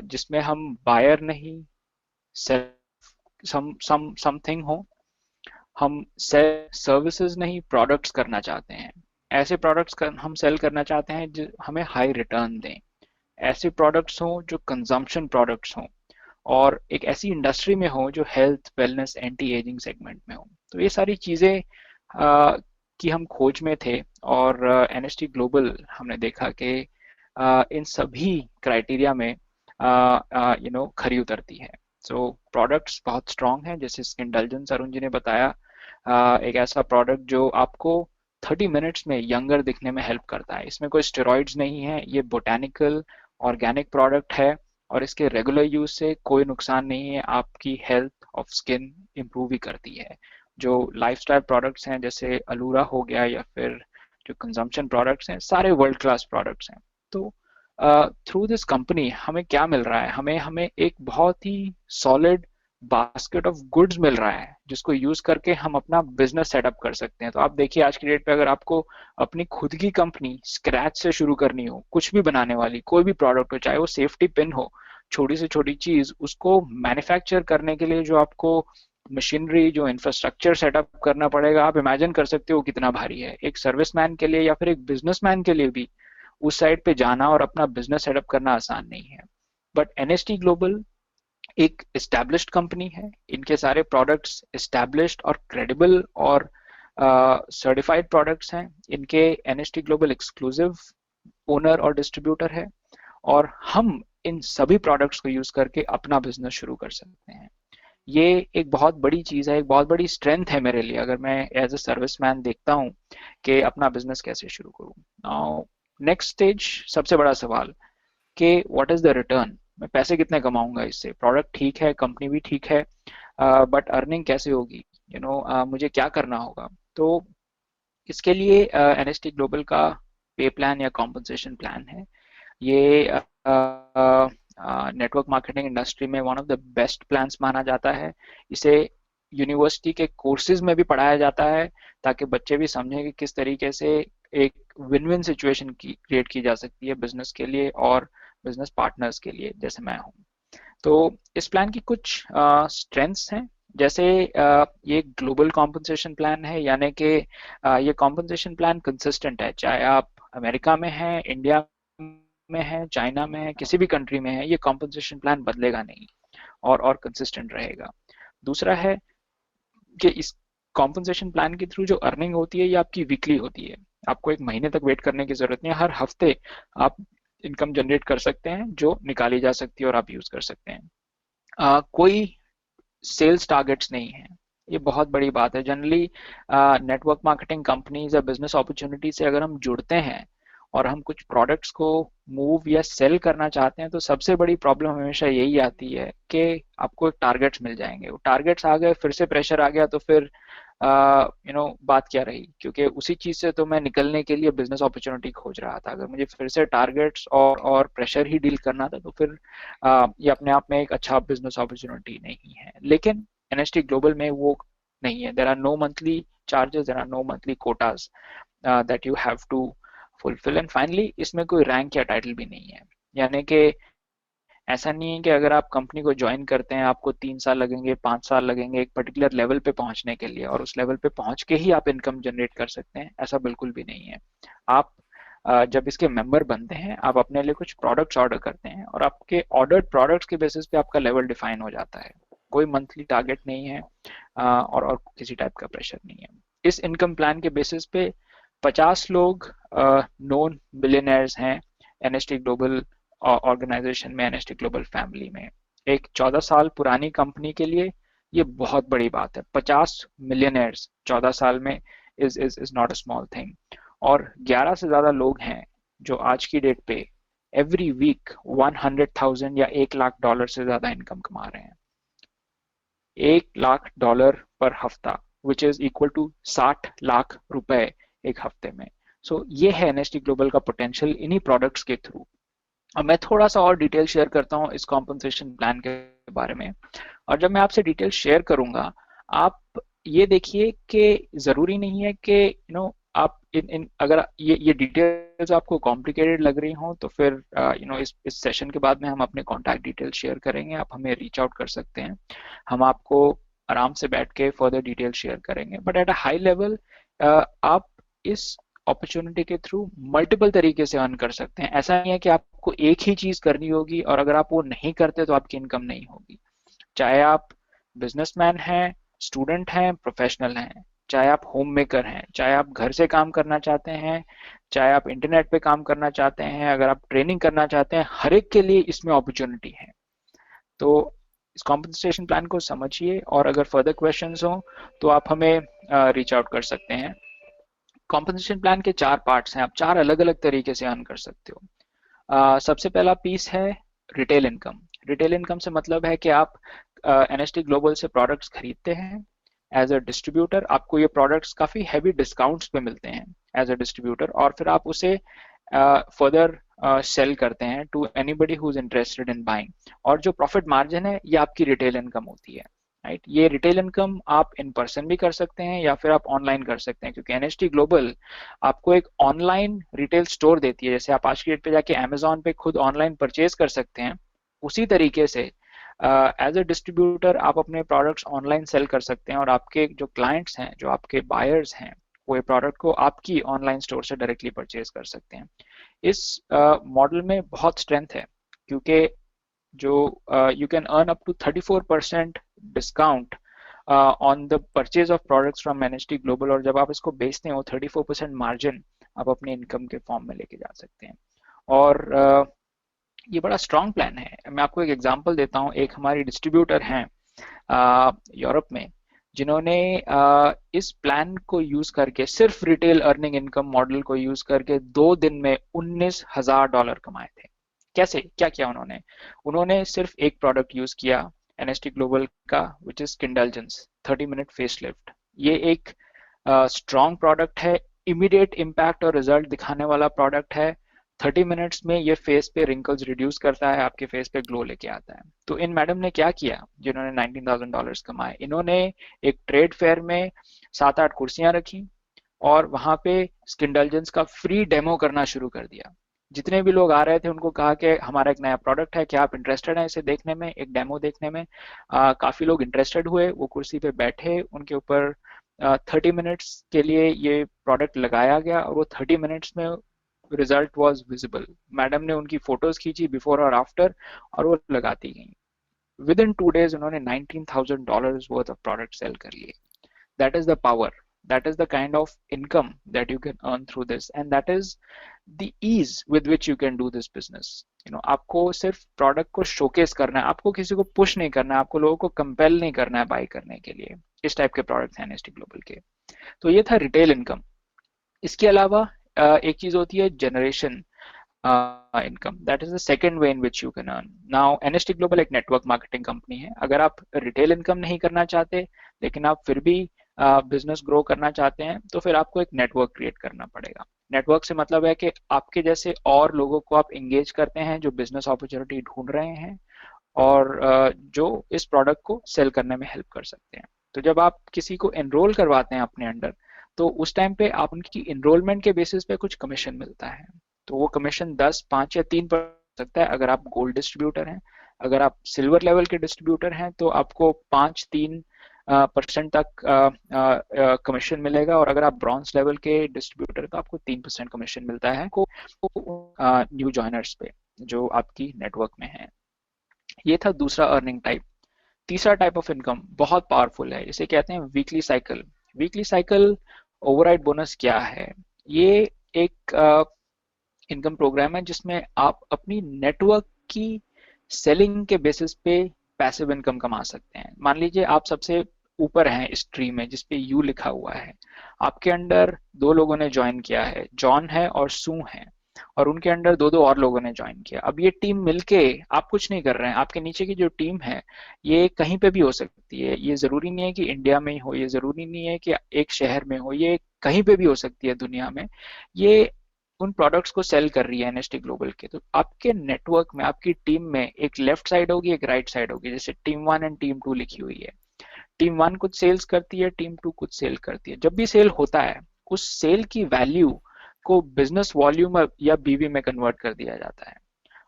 जिसमें हम बायर नहीं, समथिंग हो, हम सेल सर्विसेज नहीं प्रोडक्ट्स करना चाहते हैं। ऐसे प्रोडक्ट्स हम सेल करना चाहते हैं जो हमें हाई रिटर्न दें, ऐसे प्रोडक्ट्स हों जो कंजम्पशन प्रोडक्ट्स हों, और एक ऐसी इंडस्ट्री में हो जो health wellness anti ageing segment में हो। तो ये सारी चीज़ें की हम खोज में थे, और एनएसटी ग्लोबल हमने देखा कि इन सभी क्राइटेरिया में खरी उतरती है। सो प्रोडक्ट्स बहुत स्ट्रॉन्ग हैं, जैसे स्किन इंडल्जेंस अरुण जी ने बताया, एक ऐसा प्रोडक्ट जो आपको 30 मिनट्स में यंगर दिखने में हेल्प करता है। इसमें कोई स्टेरॉइड्स नहीं है, ये बोटेनिकल ऑर्गेनिक प्रोडक्ट है, और इसके रेगुलर यूज से कोई नुकसान नहीं है, आपकी हेल्थ ऑफ स्किन इम्प्रूव ही करती है। जो लाइफस्टाइल प्रोडक्ट्स हैं जैसे अलूरा हो गया, या फिर जो कंजम्पशन प्रोडक्ट्स हैं, सारे वर्ल्ड क्लास प्रोडक्ट्स हैं। तो थ्रू दिस कंपनी हमें क्या मिल रहा है, हमें हमें एक बहुत ही सॉलिड बास्केट ऑफ गुड्स मिल रहा है, जिसको यूज करके हम अपना बिजनेस सेटअप कर सकते हैं। तो आप देखिए आज की डेट पे अगर आपको अपनी खुद की कंपनी स्क्रैच से शुरू करनी हो, कुछ भी बनाने वाली कोई भी प्रोडक्ट हो, चाहे वो सेफ्टी पिन हो, छोटी से छोटी चीज, उसको मैन्युफैक्चर करने के लिए जो आपको मशीनरी, जो इंफ्रास्ट्रक्चर सेटअप करना पड़ेगा, आप इमेजिन कर सकते हो कितना भारी है। एक सर्विसमैन के लिए या फिर एक बिजनेसमैन के लिए भी उस साइड पे जाना और अपना बिजनेस सेटअप करना आसान नहीं है। बट एनएसटी ग्लोबल एक एस्टैब्लिश्ड कंपनी है, इनके सारे प्रोडक्ट्स एस्टैब्लिश्ड और क्रेडिबल और सर्टिफाइड प्रोडक्ट्स हैं। इनके एनएसटी ग्लोबल एक्सक्लूसिव ओनर और डिस्ट्रीब्यूटर है, और हम इन सभी प्रोडक्ट्स को यूज करके अपना बिजनेस शुरू कर सकते हैं। ये एक बहुत बड़ी चीज है, एक बहुत बड़ी स्ट्रेंथ है मेरे लिए, अगर मैं एज अ सर्विसमैन देखता हूँ कि अपना बिजनेस कैसे शुरू करूँ। नाउ नेक्स्ट स्टेज, सबसे बड़ा सवाल कि व्हाट इज द रिटर्न, मैं पैसे कितने कमाऊंगा इससे। प्रोडक्ट ठीक है, कंपनी भी ठीक है, बट अर्निंग कैसे होगी, मुझे क्या करना होगा। तो इसके लिए एनएसटी ग्लोबल का पे प्लान या कॉम्पनसेशन प्लान है। ये नेटवर्क मार्केटिंग इंडस्ट्री में one of the best plans माना जाता है। इसे यूनिवर्सिटी के कोर्सेज में भी पढ़ाया जाता है, ताकि बच्चे भी समझें कि किस तरीके से एक विन विन सिचुएशन की क्रिएट की जा सकती है बिजनेस के लिए और बिजनेस पार्टनर्स के लिए, जैसे मैं हूँ। तो इस प्लान की कुछ स्ट्रेंथ्स हैं, जैसे ये ग्लोबल कॉम्पनसेशन प्लान है, यानी कि ये कॉम्पनसेशन प्लान कंसिस्टेंट है, चाहे आप अमेरिका में हैं, इंडिया में है, चाइना में है, किसी भी कंट्री में है, ये कॉम्पनसेशन प्लान बदलेगा नहीं और कंसिस्टेंट रहेगा। दूसरा है कि इस कॉम्पनसेशन प्लान के थ्रू जो अर्निंग होती है ये आपकी वीकली होती है, आपको एक महीने तक वेट करने की जरूरत नहीं है, हर हफ्ते आप इनकम जनरेट कर सकते हैं जो निकाली जा सकती है और आप यूज कर सकते हैं। कोई सेल्स टारगेट्स नहीं है, ये बहुत बड़ी बात है। जनरली नेटवर्क मार्केटिंग कंपनीज या बिजनेस अपॉर्चुनिटी से अगर हम जुड़ते हैं और हम कुछ प्रोडक्ट्स को मूव या सेल करना चाहते हैं, तो सबसे बड़ी प्रॉब्लम हमेशा यही आती है कि आपको टारगेट्स मिल जाएंगे, वो टारगेट्स आ गए, फिर से प्रेशर आ गया, तो फिर बात क्या रही, क्योंकि उसी चीज से तो मैं निकलने के लिए बिजनेस अपॉर्चुनिटी खोज रहा था। अगर मुझे फिर से टारगेट्स और प्रेशर ही डील करना था, तो फिर ये अपने आप में एक अच्छा बिजनेस अपॉर्चुनिटी नहीं है। लेकिन एनएसटी ग्लोबल में वो नहीं है, there are no monthly charges, there are no monthly quotas that you have to fulfil. And finally इसमें कोई रैंक या टाइटल भी नहीं है, यानी कि ऐसा नहीं है कि अगर आप कंपनी को ज्वाइन करते हैं आपको 3 साल लगेंगे, 5 साल लगेंगे एक पर्टिकुलर लेवल पे पहुंचने के लिए और उस लेवल पे पहुंच के ही आप इनकम जनरेट कर सकते हैं, ऐसा बिल्कुल भी नहीं है। आप जब इसके मेंबर बनते हैं आप अपने लिए कुछ प्रोडक्ट्स ऑर्डर करते हैं और आपके ऑर्डर्ड प्रोडक्ट्स के बेसिस पे आपका लेवल डिफाइन हो जाता है। कोई मंथली टारगेट नहीं है और किसी टाइप का प्रेशर नहीं है। इस इनकम प्लान के बेसिस पे 50 लोग नॉन बिलियनर्स हैं एनएसटी ग्लोबल ऑर्गेनाइजेशन में, एनएसटी ग्लोबल फैमिली में। एक 14 साल पुरानी कंपनी के लिए ये बहुत बड़ी बात है। 50 मिलियनर्स 14 साल में is not a small thing. और 11 से ज्यादा लोग हैं जो आज की डेट पे एवरी वीक 100,000 या $1 लाख से ज्यादा इनकम कमा रहे हैं। $1 लाख पर हफ्ता which is equal to 60 lakh रुपए एक हफ्ते में। सो ये है एनएसटी ग्लोबल का पोटेंशियल इन्हीं प्रोडक्ट्स के थ्रू। अब मैं थोड़ा सा और डिटेल शेयर करता हूँ इस कॉम्पनसेशन प्लान के बारे में। और जब मैं आपसे डिटेल शेयर करूंगा आप ये देखिए कि जरूरी नहीं है कि आप इन अगर ये डिटेल्स आपको कॉम्प्लिकेटेड लग रही हो तो फिर इस सेशन के बाद में हम अपने कॉन्टैक्ट डिटेल शेयर करेंगे, आप हमें रीच आउट कर सकते हैं। हम आपको आराम से बैठ के फर्दर डिटेल शेयर करेंगे। But at a high level आप इस अपॉर्चुनिटी के थ्रू मल्टीपल तरीके से अर्न कर सकते हैं। ऐसा नहीं है कि आपको एक ही चीज करनी होगी और अगर आप वो नहीं करते तो आपकी इनकम नहीं होगी। चाहे आप बिजनेसमैन हैं, स्टूडेंट हैं, प्रोफेशनल हैं, चाहे आप होम मेकर हैं, चाहे आप घर से काम करना चाहते हैं, चाहे आप इंटरनेट पे काम करना चाहते हैं, अगर आप ट्रेनिंग करना चाहते हैं, हर एक के लिए इसमें अपॉर्चुनिटी है। तो इस कॉम्पनसेशन प्लान को समझिए और अगर फर्दर क्वेश्चंस हो तो आप हमें रीच आउट कर सकते हैं। कॉम्पनसेशन प्लान के 4 पार्ट्स हैं, आप 4 अलग अलग तरीके से अर्न कर सकते हो। सबसे पहला पीस है रिटेल इनकम। रिटेल इनकम से मतलब है कि आप एनएसटी ग्लोबल से प्रोडक्ट्स खरीदते हैं एज अ डिस्ट्रीब्यूटर, आपको ये प्रोडक्ट्स काफ़ी हैवी डिस्काउंट्स पे मिलते हैं एज अ डिस्ट्रीब्यूटर, और फिर आप उसे फर्दर सेल करते हैं to anybody who is interested in buying. और जो प्रॉफिट मार्जिन है ये आपकी रिटेल इनकम होती है। राइट, ये रिटेल इनकम आप इन पर्सन भी कर सकते हैं या फिर आप ऑनलाइन कर सकते हैं, क्योंकि एनएसटी ग्लोबल आपको एक ऑनलाइन रिटेल स्टोर देती है। जैसे आप आज की डेट पे जाके अमेजोन पे खुद ऑनलाइन परचेज कर सकते हैं, उसी तरीके से एज अ डिस्ट्रीब्यूटर आप अपने प्रोडक्ट्स ऑनलाइन सेल कर सकते हैं और आपके जो क्लाइंट्स हैं, जो आपके बायर्स हैं, वो ये प्रोडक्ट को आपकी ऑनलाइन स्टोर से डायरेक्टली परचेज कर सकते हैं। इस मॉडल में बहुत स्ट्रेंथ है क्योंकि जो you can earn up to 34% discount on the purchase of products from NST global, और जब आप इसको बेचते हैं वो 34% मार्जिन आप अपने इनकम के फॉर्म में लेके जा सकते हैं। और ये बड़ा स्ट्रॉन्ग प्लान है। मैं आपको एक एग्जांपल देता हूँ। एक हमारी डिस्ट्रीब्यूटर हैं यूरोप में, जिन्होंने इस प्लान को यूज करके सिर्फ रिटेल अर्निंग इनकम मॉडल को यूज करके 2 दिन में $19,000 कमाए थे। कैसे, क्या किया उन्होंने? उन्होंने सिर्फ एक प्रोडक्ट यूज किया एनएसटी ग्लोबल का, which is Kindlegence 30 minute face lift. ये एक स्ट्रॉन्ग प्रोडक्ट है, इमीडिएट इम्पैक्ट और रिजल्ट दिखाने वाला प्रोडक्ट है। 30 मिनट्स में ये फेस पे रिंकल्स रिड्यूस करता है, आपके फेस पे ग्लो लेके आता है। तो इन मैडम ने क्या किया, जिन्होंने $19,000 कमाए, इन्होंने एक ट्रेड फेयर में 7-8 कुर्सियां रखी और वहां पे स्किनडल्जेंस का फ्री डेमो करना शुरू कर दिया। जितने भी लोग आ रहे थे उनको कहा कि हमारा एक नया प्रोडक्ट है, क्या आप इंटरेस्टेड हैं इसे देखने में, एक डेमो देखने में? काफी लोग इंटरेस्टेड हुए, वो कुर्सी पे बैठे, उनके ऊपर 30 मिनट्स के लिए ये प्रोडक्ट लगाया गया और वो 30 मिनट्स में रिजल्ट वॉज विजिबल। मैडम ने उनकी फोटोज खींची बिफोर और आफ्टर और वो लगाती गई। विद इन 2 डेज उन्होंने $19,000 वर्थ ऑफ प्रोडक्ट सेल कर लिए। That is the power, that is the kind of income that you can earn through this, and that is the ease with which you can do this business. आपको सिर्फ product को showcase करना है, आपको किसी को पुश नहीं करना है, आपको लोगों को कंपेल नहीं करना है बाई करने के लिए। इस टाइप के प्रोडक्ट्स हैं एनएसटी ग्लोबल के। तो ये था रिटेल इनकम। इसके अलावा एक चीज होती है generation income, that is the second way in which you can earn. Now NST global एक नेटवर्क मार्केटिंग कंपनी है। अगर आप रिटेल इनकम नहीं करना चाहते लेकिन आप फिर भी बिजनेस ग्रो करना चाहते हैं तो फिर आपको एक नेटवर्क क्रिएट करना पड़ेगा। नेटवर्क से मतलब है कि आपके जैसे और लोगों को आप एंगेज करते हैं जो बिजनेस अपॉर्चुनिटी ढूंढ रहे हैं और जो इस प्रोडक्ट को सेल करने में हेल्प कर सकते हैं। तो जब आप किसी को एनरोल करवाते हैं अपने अंडर, तो उस टाइम पे आप उनकी एनरोलमेंट के बेसिस पे कुछ कमीशन मिलता है। तो वो कमीशन 10, 5 या 3 पर सकता है अगर आप गोल्ड डिस्ट्रीब्यूटर हैं। अगर आप सिल्वर लेवल के डिस्ट्रीब्यूटर हैं तो आपको 5-3% तक कमीशन मिलेगा, और अगर आप ब्रॉन्ज लेवल के डिस्ट्रीब्यूटर तो आपको 3% कमीशन मिलता है को न्यू जॉइनर्स पे जो आपकी नेटवर्क में है। ये था दूसरा अर्निंग टाइप। तीसरा टाइप ऑफ इनकम बहुत पावरफुल है, इसे कहते हैं weekly cycle. Weekly cycle override bonus क्या है? ये एक इनकम प्रोग्राम है जिसमें आप अपनी नेटवर्क की सेलिंग के बेसिस पे पैसिव इनकम कमा सकते हैं। मान लीजिए आप सबसे ऊपर हैं इस ट्री में जिसपे यू लिखा हुआ है, आपके अंडर दो लोगों ने ज्वाइन किया है, जॉन है और सू है, और उनके अंडर दो दो और लोगों ने ज्वाइन किया। अब ये टीम मिलके, आप कुछ नहीं कर रहे हैं, आपके नीचे की जो टीम है ये कहीं पे भी हो सकती है, ये जरूरी नहीं है कि इंडिया में ही हो, ये जरूरी नहीं है कि एक शहर में हो, ये कहीं पे भी हो सकती है दुनिया में। ये उन प्रोडक्ट्स को सेल कर रही है एनएसटी ग्लोबल के। तो आपके नेटवर्क में, आपकी टीम में एक लेफ्ट साइड होगी, एक राइट साइड होगी, जैसे टीम 1 एंड टीम 2 लिखी हुई है। टीम 1 कुछ सेल्स करती है, टीम 2 कुछ सेल करती है। जब भी सेल होता है उस सेल की वैल्यू को बिजनेस वॉल्यूम या बीवी में कन्वर्ट कर दिया जाता है।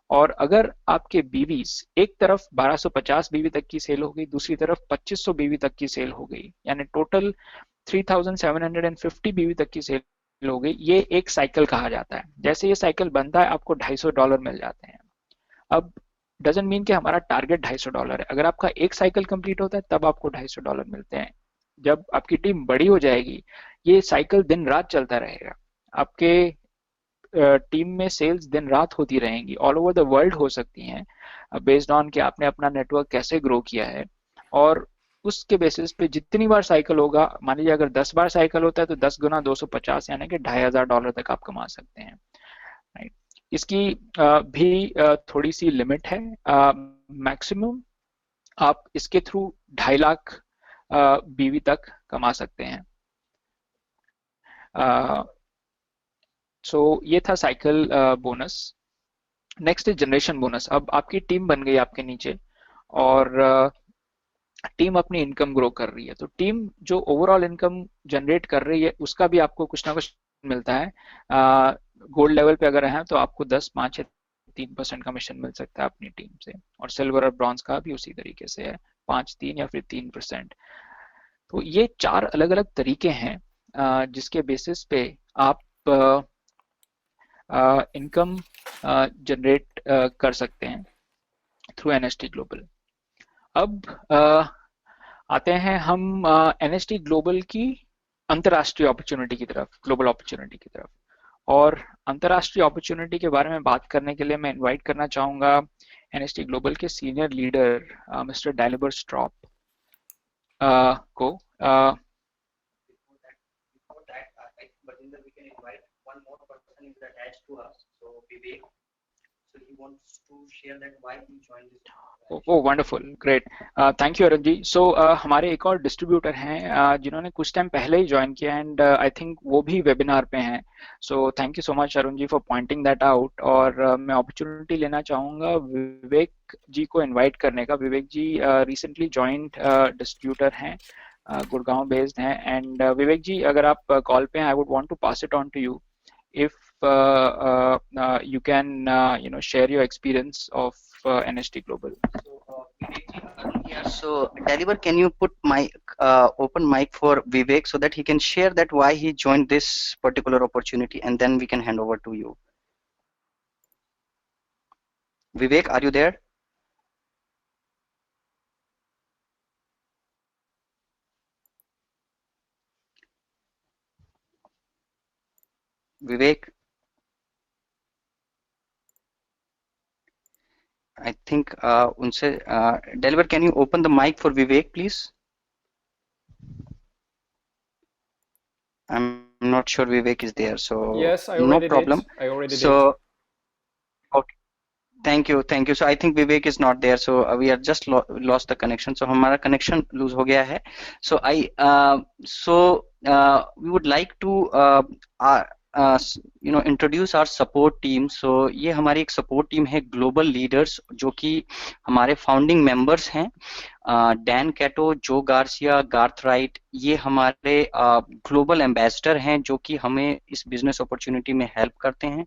और अगर आपके बीवीज, एक तरफ 1250 बीवी तक की सेल हो गई, दूसरी तरफ 2500 बीवी तक की सेल हो गई, यानी टोटल 3750 बीवी तक की सेल हो गई, ये एक साइकिल कहा जाता है। जैसे ये साइकिल बनता है आपको $250 मिल जाते हैं। अब डजंट मीन कि हमारा टारगेट $250 है, अगर आपका एक साइकिल कंप्लीट होता है तब आपको $250 मिलते हैं। जब आपकी टीम बड़ी हो जाएगी ये साइकिल दिन रात चलता रहेगा, आपके टीम में सेल्स दिन रात होती रहेंगी, ऑल ओवर द वर्ल्ड हो सकती हैं, बेस्ड ऑन कि आपने अपना नेटवर्क कैसे ग्रो किया है। और उसके बेसिस पे जितनी बार साइकिल होगा, मान लीजिए अगर 10 बार साइकिल होता है तो 10 गुना 250 यानी कि $2500 तक आप कमा सकते हैं, राइट। इसकी भी थोड़ी सी लिमिट है। मैक्सिमम आप इसके थ्रू 2.5 लाख बीवी तक कमा सकते हैं। सो ये था साइकिल बोनस। नेक्स्ट है जनरेशन बोनस। अब आपकी टीम बन गई आपके नीचे, और टीम अपनी इनकम ग्रो कर रही है, तो टीम जो ओवरऑल इनकम जनरेट कर रही है उसका भी आपको कुछ ना कुछ मिलता है। गोल्ड लेवल पे अगर हैं तो आपको 10, 5 या 3% कमीशन मिल सकता है अपनी टीम से, और सिल्वर और ब्रॉन्ज का भी उसी तरीके से है, 5, 3 या फिर 3%। तो ये 4 अलग अलग तरीके हैं जिसके बेसिस पे आप इनकम जनरेट कर सकते हैं थ्रू एनएसटी ग्लोबल। अब आते हैं हम एनएसटी ग्लोबल की अंतर्राष्ट्रीय अपॉर्चुनिटी की तरफ, ग्लोबल अपॉर्चुनिटी की तरफ। और अंतर्राष्ट्रीय अपॉर्चुनिटी के बारे में बात करने के लिए मैं इनवाइट करना चाहूँगा एनएसटी ग्लोबल के सीनियर लीडर मिस्टर डायलिबर स्ट्रॉप को। Oh wonderful, great, thank you Arun ji. So हमारे एक और डिस्ट्रीब्यूटर हैं जिन्होंने कुछ टाइम पहले ही ज्वाइन किया, एंड आई थिंक वो भी वेबिनार पे हैं। So thank you so much Arun ji for pointing that out. और मैं अपॉर्चुनिटी लेना चाहूँगा विवेक जी को इनवाइट करने का। Vivek ji recently joined distributor हैं, गुड़गांव बेस्ड हैं। एंड विवेक जी अगर आप कॉल पे हैं, I would want to pass it on to you if you can share your experience of NST Global. So Deliver, can you put open mic for Vivek so that he can share that why he joined this particular opportunity, and then we can hand over to you. Vivek, are you there? Vivek, I think unse Deliver, can you open the mic for Vivek, please? I'm not sure Vivek is there, so yes, I no already problem. did. I already So, did. okay. Thank you, thank you. So I think Vivek is not there, so we are just lost the connection. So हमारा connection lose हो गया है. So we would like to introduce our support team. सो ये हमारी एक support team है, global leaders, जो कि हमारे फाउंडिंग मेंबर्स हैं। Dan Cato, Joe Garcia, Garth right, ये हमारे ग्लोबल एम्बेसडर हैं जो कि हमें इस बिजनेस अपॉर्चुनिटी में हेल्प करते हैं।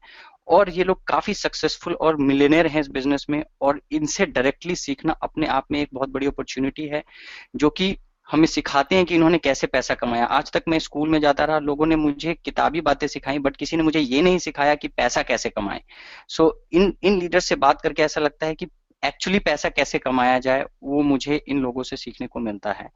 और ये लोग काफी सक्सेसफुल और मिलियनेयर हैं इस बिजनेस में, और इनसे डायरेक्टली सीखना अपने आप में एक बहुत बड़ी अपॉर्चुनिटी है, जो कि हमें सिखाते हैं कि इन्होंने कैसे पैसा कमाया। आज तक मैं स्कूल में जाता रहा, लोगों ने मुझे किताबी बातें सिखाई, बट किसी ने मुझे ये नहीं सिखाया कि पैसा कैसे कमाए। सो इन इन लीडर से बात करके ऐसा लगता है कि एक्चुअली पैसा कैसे कमाया जाए, वो मुझे इन लोगों से सीखने को मिलता है।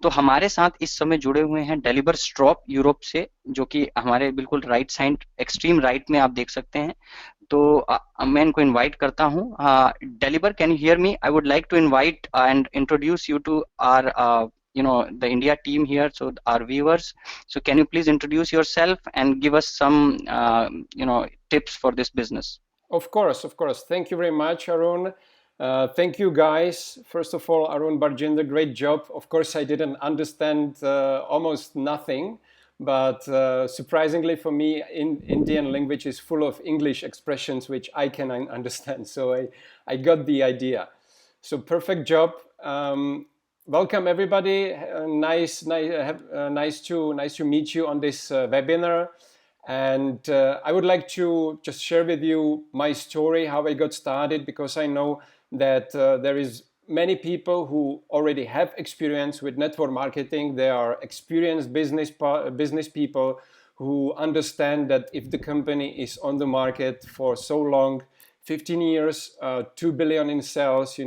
तो हमारे साथ इस समय जुड़े हुए हैं डेलिबर स्ट्रॉप यूरोप से, जो कि हमारे बिल्कुल राइट साइड, एक्सट्रीम राइट में आप देख सकते हैं। तो मैं इनको इनवाइट करता हूँ। डेलिबर, can you hear me? I would like to invite and introduce you to our the India team here, so our viewers. So can you please introduce yourself and give us some tips for this business? Of course, of course. Thank you very much, Arun. Thank you, guys. First of all, Arun Barjinder, great job. Of course, I didn't understand almost nothing, but surprisingly for me, Indian language is full of English expressions which I can understand. So I got the idea. So perfect job. Welcome everybody. Nice to meet you on this webinar. And I would like to just share with you my story, how I got started, because I know that there is many people who already have experience with network marketing. They are experienced business people who understand that if the company is on the market for so long, 15 years, 2 billion in sales,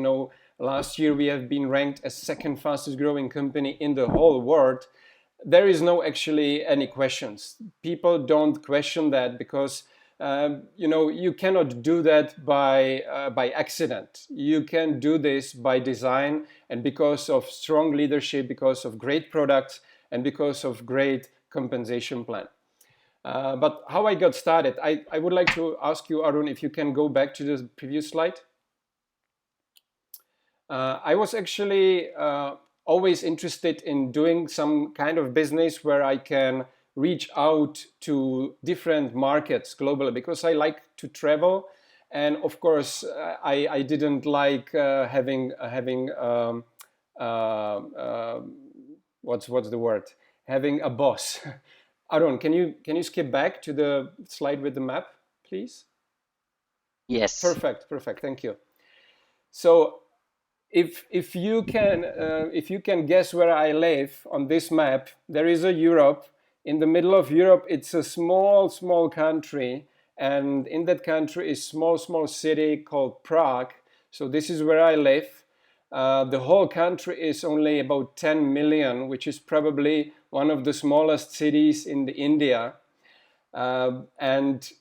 last year we have been ranked as second fastest growing company in the whole world. There is no actually any questions. People don't question that because you cannot do that by accident. You can do this by design and because of strong leadership, because of great products, and because of great compensation plan. But how I got started, I would like to ask you, Arun, if you can go back to the previous slide. I was actually always interested in doing some kind of business where I can reach out to different markets globally because I like to travel, and of course I didn't like having what's the word, having a boss. Arun, can you skip back to the slide with the map, please? Yes. Perfect, thank you. So if you can guess where I live on this map, there is a Europe. In the middle of Europe, it's a small country, and in that country is small city called Prague. So this is where I live. The whole country is only about 10 million, which is probably one of the smallest cities in India. And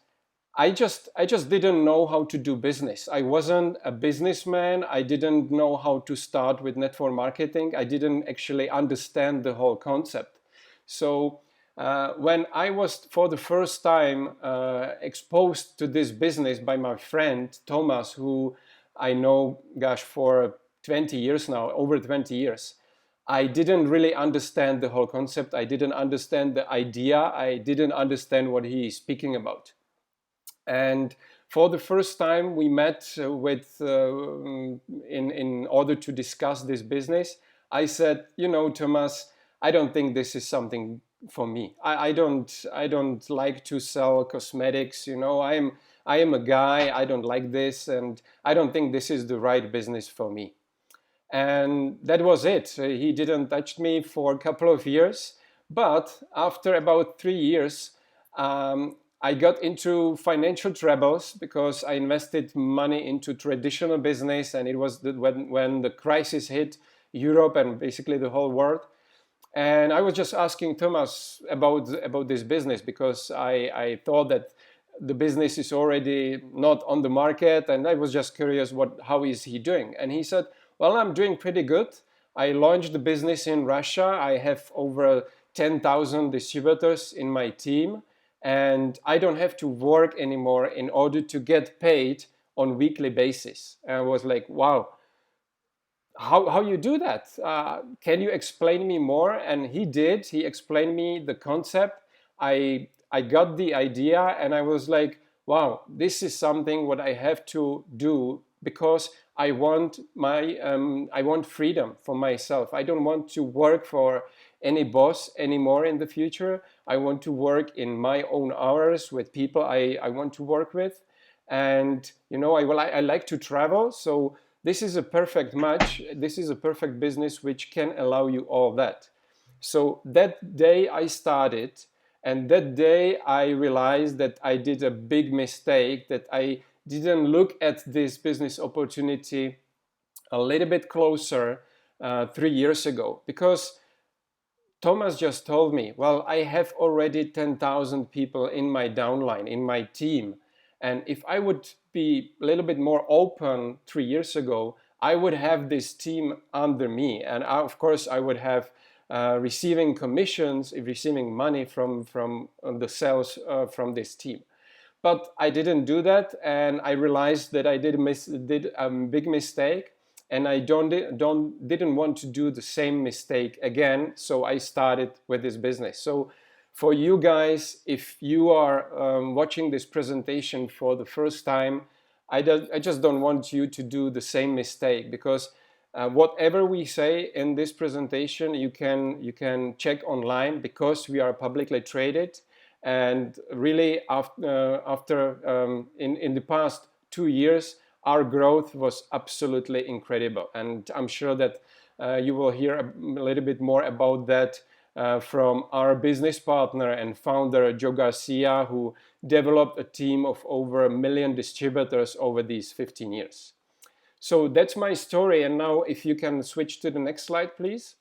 I just didn't know how to do business. I wasn't a businessman. I didn't know how to start with network marketing. I didn't actually understand the whole concept. So when I was for the first time exposed to this business by my friend Thomas, who I know, gosh, for 20 years now, over 20 years, I didn't really understand the whole concept. I didn't understand the idea. I didn't understand what he is speaking about. And for the first time, we met in order to discuss this business. I said, Thomas, I don't think this is something for me. I don't like to sell cosmetics. I am a guy. I don't like this, and I don't think this is the right business for me. And that was it. He didn't touch me for a couple of years, but after about 3 years, I got into financial troubles because I invested money into traditional business, and it was when the crisis hit Europe and basically the whole world. And I was just asking Thomas about this business because I thought that the business is already not on the market, and I was just curious how is he doing. And he said, well, I'm doing pretty good. I launched the business in Russia. I have over 10,000 distributors in my team, and I don't have to work anymore in order to get paid on weekly basis. And I was like, wow, how you do that? Can you explain me more? And he did. He explained me the concept. I I got the idea and I was like, wow, this is something what I have to do because I want I want freedom for myself. I don't want to work for any boss anymore in the future. I want to work in my own hours with people I want to work with. And I like to travel, so this is a perfect match. This is a perfect business which can allow you all that. So that day I started, and that day I realized that I did a big mistake, that I didn't look at this business opportunity a little bit closer 3 years ago, because Thomas just told me, well, I have already 10,000 people in my downline, in my team. And if I would be a little bit more open 3 years ago, I would have this team under me. And of course, I would have receiving commissions, receiving money from the sales from this team. But I didn't do that, and I realized that I did a big mistake, and I didn't want to do the same mistake again. So I started with this business. So for you guys, if you are watching this presentation for the first time, I just don't want you to do the same mistake, because whatever we say in this presentation, you can check online, because we are publicly traded. And really, after in the past 2 years, our growth was absolutely incredible. And I'm sure that you will hear a little bit more about that from our business partner and founder, Joe Garcia, who developed a team of over 1 million distributors over these 15 years. So that's my story. And now if you can switch to the next slide, please.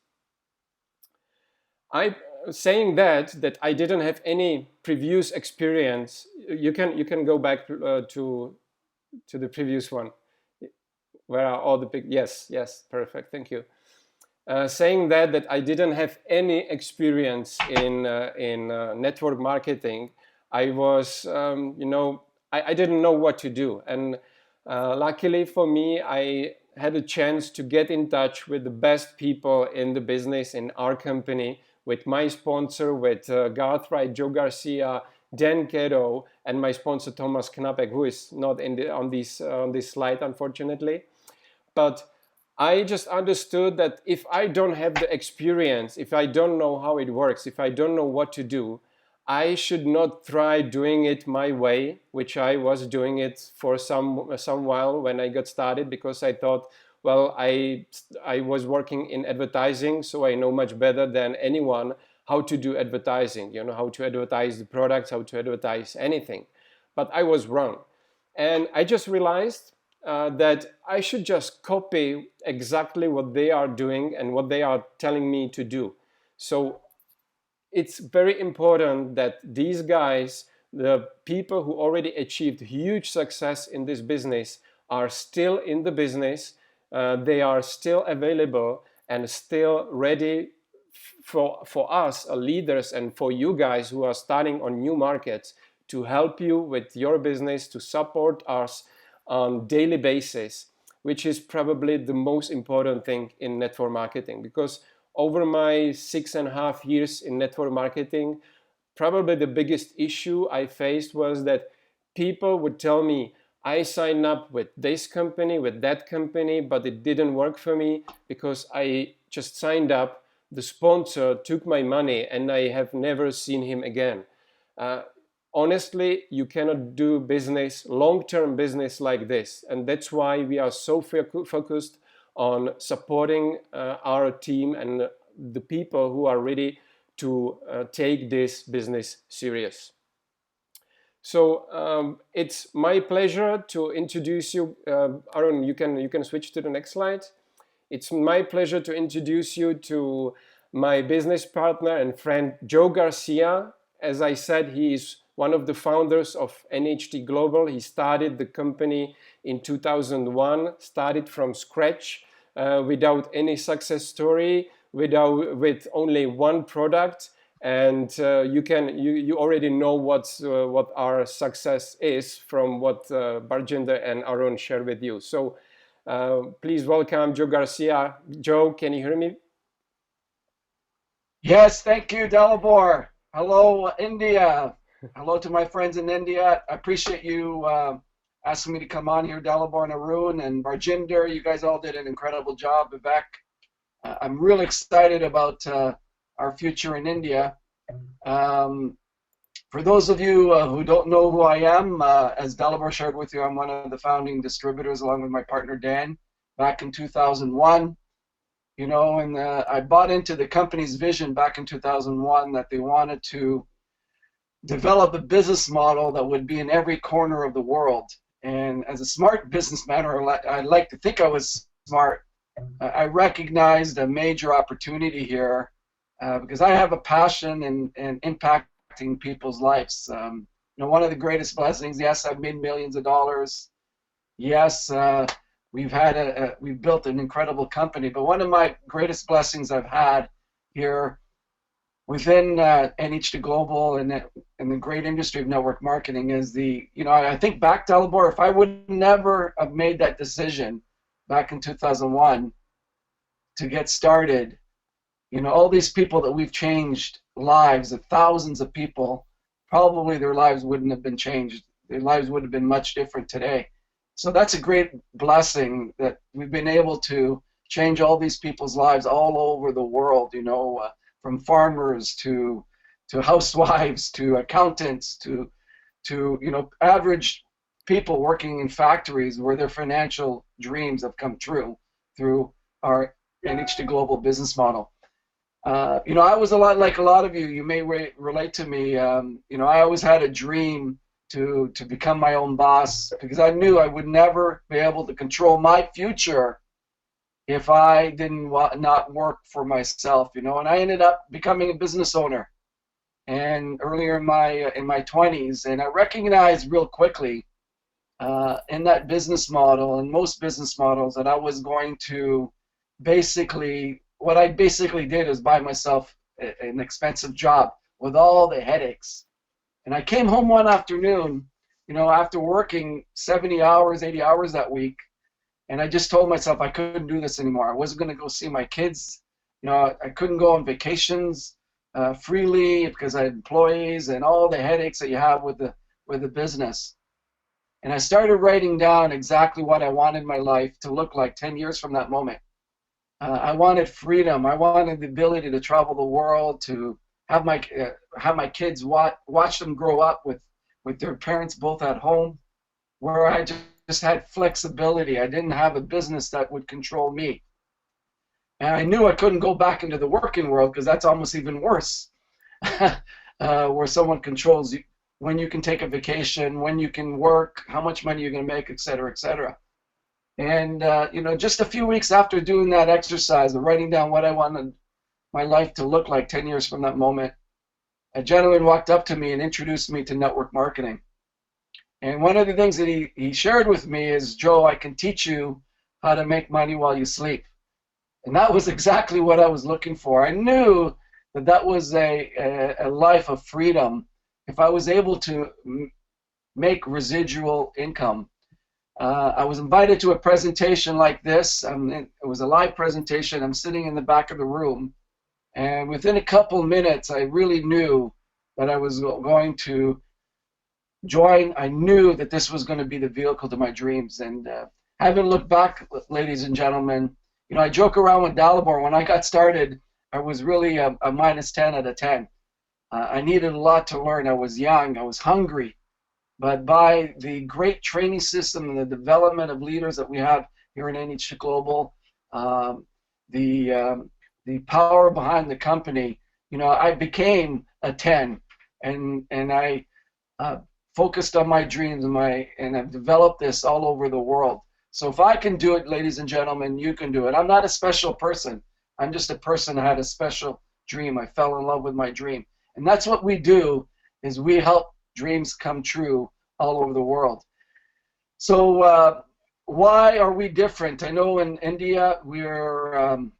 Saying that I didn't have any previous experience. You can go back to the previous one. Where are all the big? Yes, perfect. Thank you. Saying that I didn't have any experience in network marketing, I was I didn't know what to do, and luckily for me, I had a chance to get in touch with the best people in the business in our company, with my sponsor, with Garth Wright, Joe Garcia, Dan Kedo, and my sponsor Thomas Knapek, who is not on this slide, unfortunately. But I just understood that if I don't have the experience, if I don't know how it works, if I don't know what to do, I should not try doing it my way, which I was doing it for some while when I got started, because I thought, well, I was working in advertising, so I know much better than anyone how to do advertising, how to advertise the products, how to advertise anything. But I was wrong. And I just realized that I should just copy exactly what they are doing and what they are telling me to do. So it's very important that these guys, the people who already achieved huge success in this business, are still in the business. They are still available and still ready for us leaders, and for you guys who are starting on new markets, to help you with your business, to support us on daily basis, which is probably the most important thing in network marketing. Because over my 6.5 years in network marketing, probably the biggest issue I faced was that people would tell me, I signed up with this company, with that company, but it didn't work for me because I just signed up, the sponsor took my money, and I have never seen him again. Honestly, you cannot do business, long-term business like this. And that's why we are so focused on supporting our team and the people who are ready to take this business serious. So it's my pleasure to introduce you. Aaron, you can switch to the next slide. It's my pleasure to introduce you to my business partner and friend, Joe Garcia. As I said, he is one of the founders of NHT Global. He started the company in 2001, started from scratch, without any success story, with only one product. And you already know what our success is from what Barjinder and Aaron shared with you. So please welcome Joe Garcia. Joe, can you hear me? Yes, thank you, Dalibor. Hello, India. Hello to my friends in India. I appreciate you asking me to come on here, Dalibor and Arun and Barjinder. You guys all did an incredible job. Vivek, I'm really excited about our future in India. Um, for those of you who don't know who I am, as Dalibor shared with you, I'm one of the founding distributors along with my partner Dan back in 2001. You know, and I bought into the company's vision back in 2001 that they wanted to develop a business model that would be in every corner of the world. And as a smart businessman, or I like to think I was smart, I recognized a major opportunity here because I have a passion in impacting people's lives. You know, one of the greatest blessings, yes, I've made millions of dollars. Yes, we've built an incredible company, but one of my greatest blessings I've had here within NH2 Global and the great industry of network marketing is you know, I think back to Dalibor, if I would never have made that decision back in 2001 to get started, you know, all these people that we've changed lives of thousands of people, probably their lives wouldn't have been changed. Their lives would have been much different today. So that's a great blessing that we've been able to change all these people's lives all over the world, you know, from farmers to housewives to accountants to you know, average people working in factories where their financial dreams have come true through our NH2 Global business model. You know, I was a lot like a lot of you. You may relate to me. You know, I always had a dream to become my own boss because I knew I would never be able to control my future if I didn't not work for myself. You know, and I ended up becoming a business owner, and earlier in my 20s, and I recognized real quickly in that business model and most business models that I was going to basically, what I basically did is buy myself an expensive job with all the headaches. And I came home one afternoon, you know, after working 70 hours, 80 hours that week, and I just told myself I couldn't do this anymore. I wasn't going to go see my kids. You know, I couldn't go on vacations freely because I had employees and all the headaches that you have with the business. And I started writing down exactly what I wanted my life to look like 10 years from that moment. I wanted freedom. I wanted the ability to travel the world, to have my kids watch them grow up with their parents both at home, where I just had flexibility. I didn't have a business that would control me. And I knew I couldn't go back into the working world because that's almost even worse, where someone controls you, when you can take a vacation, when you can work, how much money you're going to make, et cetera, et cetera. And, you know, just a few weeks after doing that exercise of writing down what I wanted my life to look like 10 years from that moment, a gentleman walked up to me and introduced me to network marketing. And one of the things that he shared with me is, Joe, I can teach you how to make money while you sleep. And that was exactly what I was looking for. I knew that that was a life of freedom if I was able to make residual income. I was invited to a presentation like this. It was a live presentation. I'm sitting in the back of the room. And within a couple minutes, I really knew that I was going to join. I knew that this was going to be the vehicle to my dreams. And having looked back, ladies and gentlemen, you know, I joke around with Dalibor. When I got started, I was really a minus 10 out of 10. I needed a lot to learn. I was young. I was hungry. But by the great training system and the development of leaders that we have here in NH2 Global, the power behind the company, you know, I became a 10, and I focused on my dreams and I've developed this all over the world. So if I can do it, ladies and gentlemen, you can do it. I'm not a special person. I'm just a person that had a special dream. I fell in love with my dream. And that's what we do, is we help dreams come true all over the world. So why are we different? I know in India we're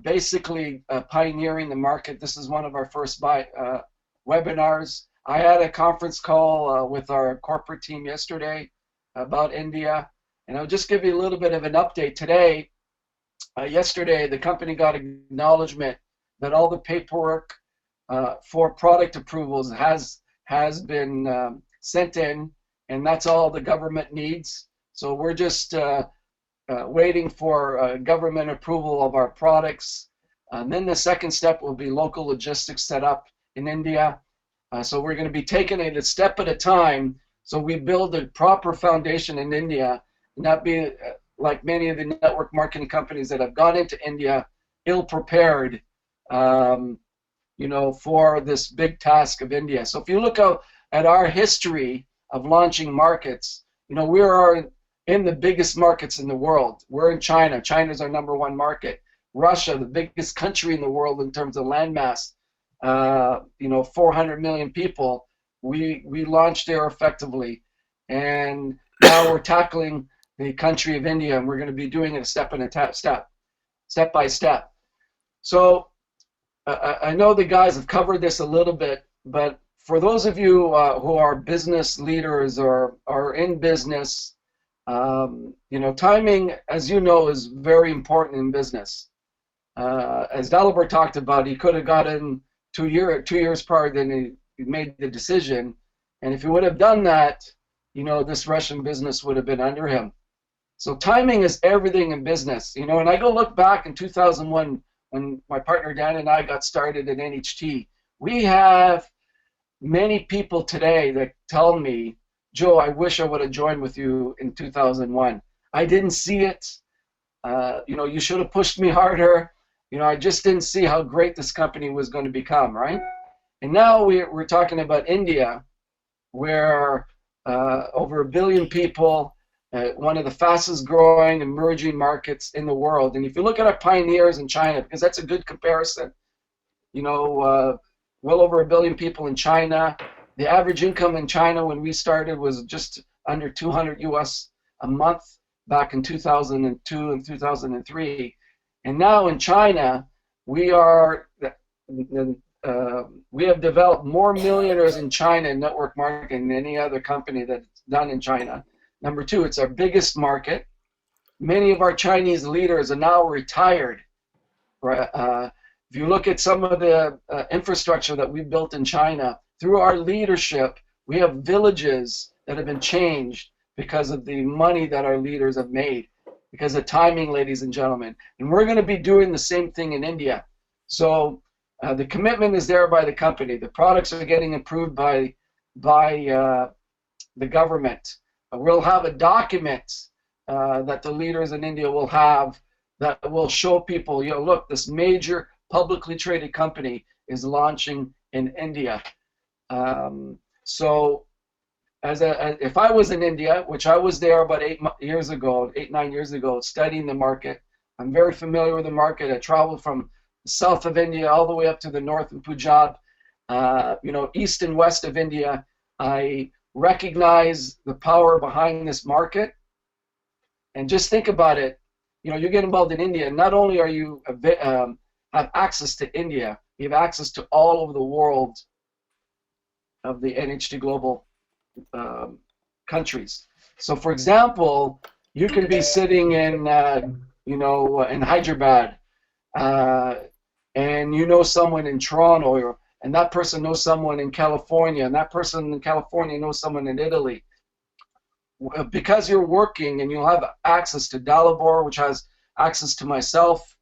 basically pioneering the market. This is one of our first webinars. I had a conference call with our corporate team yesterday about India, and I'll just give you a little bit of an update today. Yesterday, the company got acknowledgement that all the paperwork for product approvals has has been sent in, and that's all the government needs. So we're just waiting for government approval of our products. And then the second step will be local logistics set up in India. So we're going to be taking it a step at a time. So we build a proper foundation in India, not be like many of the network marketing companies that have gone into India ill-prepared, you know, for this big task of India. So if you look at our history of launching markets, you know, we are in the biggest markets in the world. We're in China. China's our #1 market. Russia, the biggest country in the world in terms of landmass, you know, 400 million people. We launched there effectively, and now we're tackling the country of India, and we're going to be doing it step by step. So I know the guys have covered this a little bit, but for those of you who are business leaders or are in business, you know, timing, as you know, is very important in business. As Dalibor talked about, he could have gotten 2 years prior than he made the decision, and if he would have done that, you know, this Russian business would have been under him. So timing is everything in business, you know. And I go look back in 2001 when my partner Dan and I got started at NHT. We have many people today that tell me, Joe, I wish I would have joined with you in 2001. I didn't see it. You know, you should have pushed me harder. You know, I just didn't see how great this company was going to become, right? And now we're talking about India, where over 1 billion people, one of the fastest growing emerging markets in the world. And if you look at our pioneers in China, because that's a good comparison, you know, well over 1 billion people in China. The average income in China when we started was just under 200 US a month back in 2002 and 2003. And now in China, we have developed more millionaires in China in network marketing than any other company that's done in China. Number two, it's our biggest market. Many of our Chinese leaders are now retired. If you look at some of the infrastructure that we built in China, through our leadership, we have villages that have been changed because of the money that our leaders have made, because of timing, ladies and gentlemen. And we're going to be doing the same thing in India. So the commitment is there by the company. The products are getting approved by the government. We'll have a document that the leaders in India will have that will show people, you know, look, this major publicly traded company is launching in India. So if I was in India, which I was there about 9 years ago, studying the market, I'm very familiar with the market. I traveled from the south of India all the way up to the north in Punjab, you know, east and west of India. I recognize the power behind this market. And just think about it. You know, you get involved in India, not only are you have access to India, you have access to all over the world of the NHT Global countries. So, for example, you can be sitting in, you know, in Hyderabad, and you know someone in Toronto, and that person knows someone in California, and that person in California knows someone in Italy. Because you're working and you'll have access to Dalibor, which has access to myself,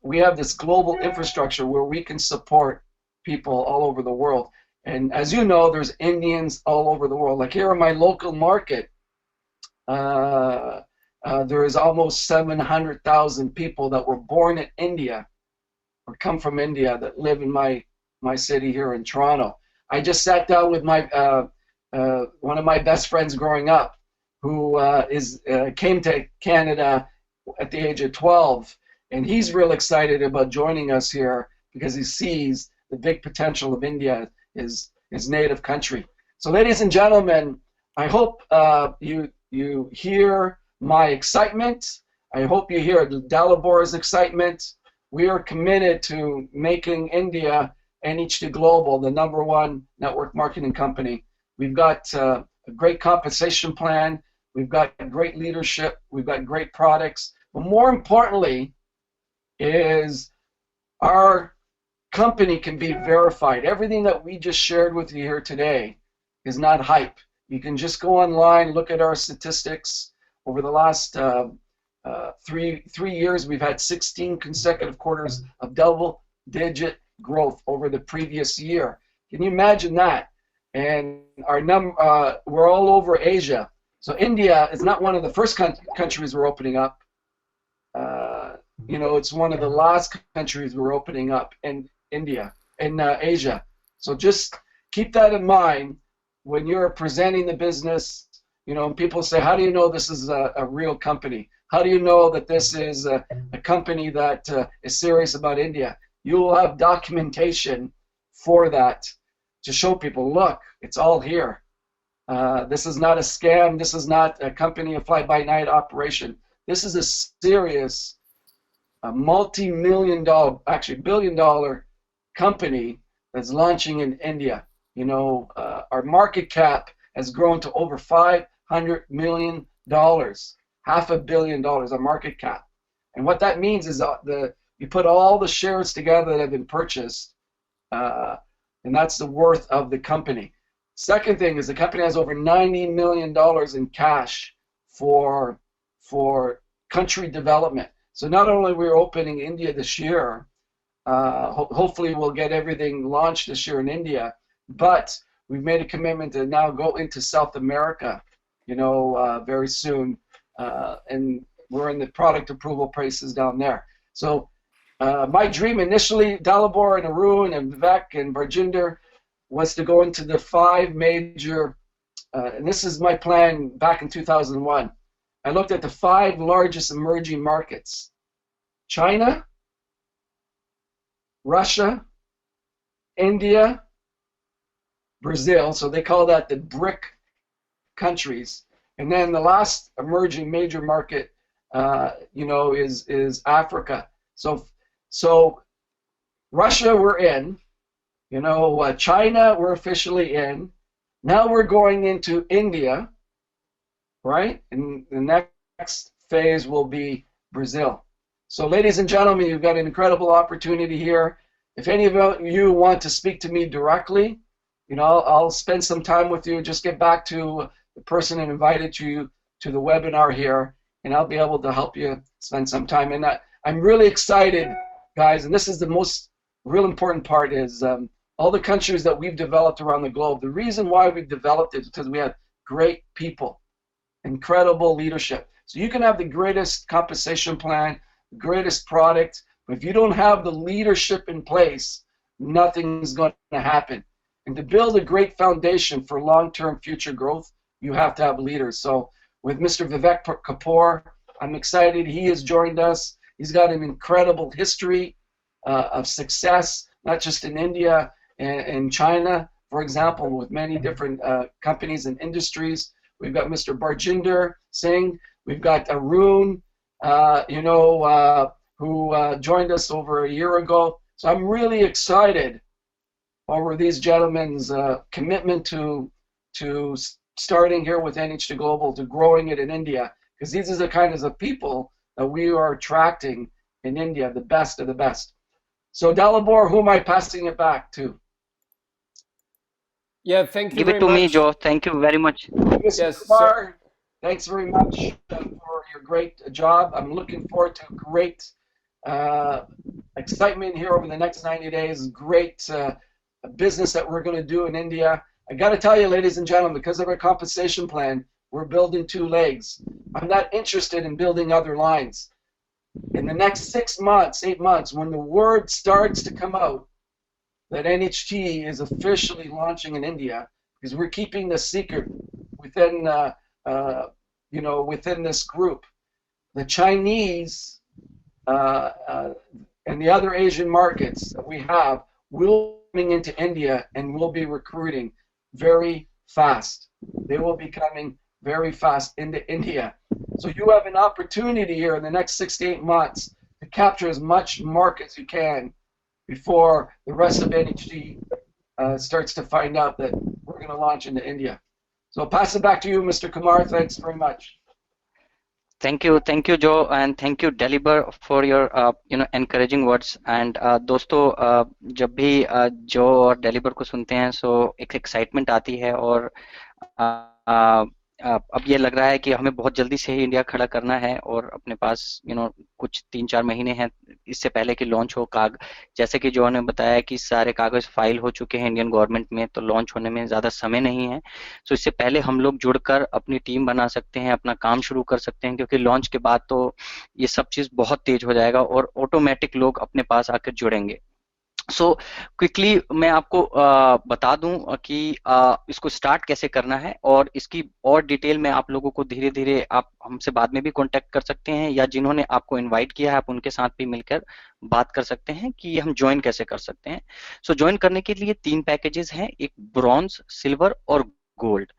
we have this global infrastructure where we can support people all over the world. And as you know, there's Indians all over the world. Like here in my local market, there is almost 700,000 people that were born in India or come from India that live in my city here in Toronto. I just sat down with my one of my best friends growing up, who came to Canada at the age of 12, and he's real excited about joining us here because he sees the big potential of India, his native country. So, ladies and gentlemen, I hope you hear my excitement. I hope you hear Dalibor's excitement. We are committed to making India NHT Global the #1 network marketing company. We've got a great compensation plan. We've got great leadership. We've got great products. But more importantly is our company can be verified. Everything that we just shared with you here today is not hype. You can just go online, look at our statistics. Over the last 3 years, we've had 16 consecutive quarters of double-digit growth over the previous year. Can you imagine that? And we're all over Asia. So India is not one of the first countries we're opening up. It's one of the last countries we're opening up in Asia. So just keep that in mind when you're presenting the business. And people say, how do you know this is a real company? How do you know that this is a company that is serious about India? You will have documentation for that to show people, look, it's all here. This is not a scam. This is not a company, a fly-by-night operation. This is a serious, multi-million-dollar, actually billion-dollar company that's launching in India. Our market cap has grown to over $500 million, $500 million, our market cap. And what that means is you put all the shares together that have been purchased, and that's the worth of the company. Second thing is the company has over $90 million in cash for country development. So not only we're opening India this year, hopefully we'll get everything launched this year in India, but we've made a commitment to now go into South America, very soon, and we're in the product approval process down there. So my dream initially, Dalibor and Arun and Vivek and Barjinder, was to go into the 5 major, and this is my plan back in 2001. I looked at the 5 largest emerging markets: China, Russia, India, Brazil, so they call that the BRIC countries. And then the last emerging major market, is Africa. So Russia we're in, China we're officially in. Now we're going into India, right? And the next phase will be Brazil. So ladies and gentlemen, you've got an incredible opportunity here. If any of you want to speak to me directly, I'll spend some time with you. Just get back to the person that invited you to the webinar here, and I'll be able to help you spend some time. And I'm really excited, guys, and this is the most real important part, is all the countries that we've developed around the globe. The reason why we've developed it is because we have great people, incredible leadership. So you can have the greatest compensation plan, the greatest product, but if you don't have the leadership in place, nothing's going to happen. And to build a great foundation for long-term future growth, you have to have leaders. So with Mr. Vivek Kapoor, I'm excited. He has joined us. He's got an incredible history of success, not just in India and China, for example, with many different companies and industries. We've got Mr. Barjinder Singh. We've got Arun, who joined us over a year ago. So I'm really excited over these gentlemen's commitment to starting here with NH2 Global, to growing it in India, because these are the kinds of people that we are attracting in India, the best of the best. So Dalibor, who am I passing it back to? Yeah, thank you Give very it to me, much. Joe. Thank you very much. Mr. Yes, Kumar, thanks very much for your great job. I'm looking forward to great excitement here over the next 90 days. Great business that we're going to do in India. I got to tell you, ladies and gentlemen, because of our compensation plan, we're building 2 legs. I'm not interested in building other lines. In the next 6 months, 8 months, when the word starts to come out that NHT is officially launching in India, because we're keeping the secret within, within this group, the Chinese and the other Asian markets that we have will be coming into India, and we'll be recruiting very fast. They will be coming very fast into India. So you have an opportunity here in the next 6 to 8 months to capture as much market as you can before the rest of NHG starts to find out that we're going to launch into India. So I'll pass it back to you, Mr. Kumar. Thanks very much. Thank you, Joe, and thank you, Deliber, for your encouraging words. And दोस्तों, जब भी जो और deliver को सुनते हैं, सो एक excitement आती है, और अब ये लग रहा है कि हमें बहुत जल्दी से ही इंडिया खड़ा करना है, और अपने पास कुछ 3-4 महीने हैं इससे पहले कि लॉन्च हो। जैसे कि जो ने बताया कि सारे कागज फाइल हो चुके हैं इंडियन गवर्नमेंट में, तो लॉन्च होने में ज़्यादा समय नहीं है। सो इससे पहले हम लोग जुड़कर अपनी टीम बना सकते हैं, अपना काम शुरू कर सकते हैं, क्योंकि लॉन्च के बाद तो ये सब चीज़ बहुत तेज हो जाएगा और ऑटोमेटिक लोग अपने पास आकर जुड़ेंगे। सो क्विकली मैं आपको बता दूं कि इसको स्टार्ट कैसे करना है, और इसकी और डिटेल में आप लोगों को धीरे धीरे, आप हमसे बाद में भी कांटेक्ट कर सकते हैं, या जिन्होंने आपको इनवाइट किया है आप उनके साथ भी मिलकर बात कर सकते हैं कि हम ज्वाइन कैसे कर सकते हैं। सो ज्वाइन करने के लिए 3 पैकेजेस हैं, एक ब्रॉन्ज, सिल्वर और गोल्ड।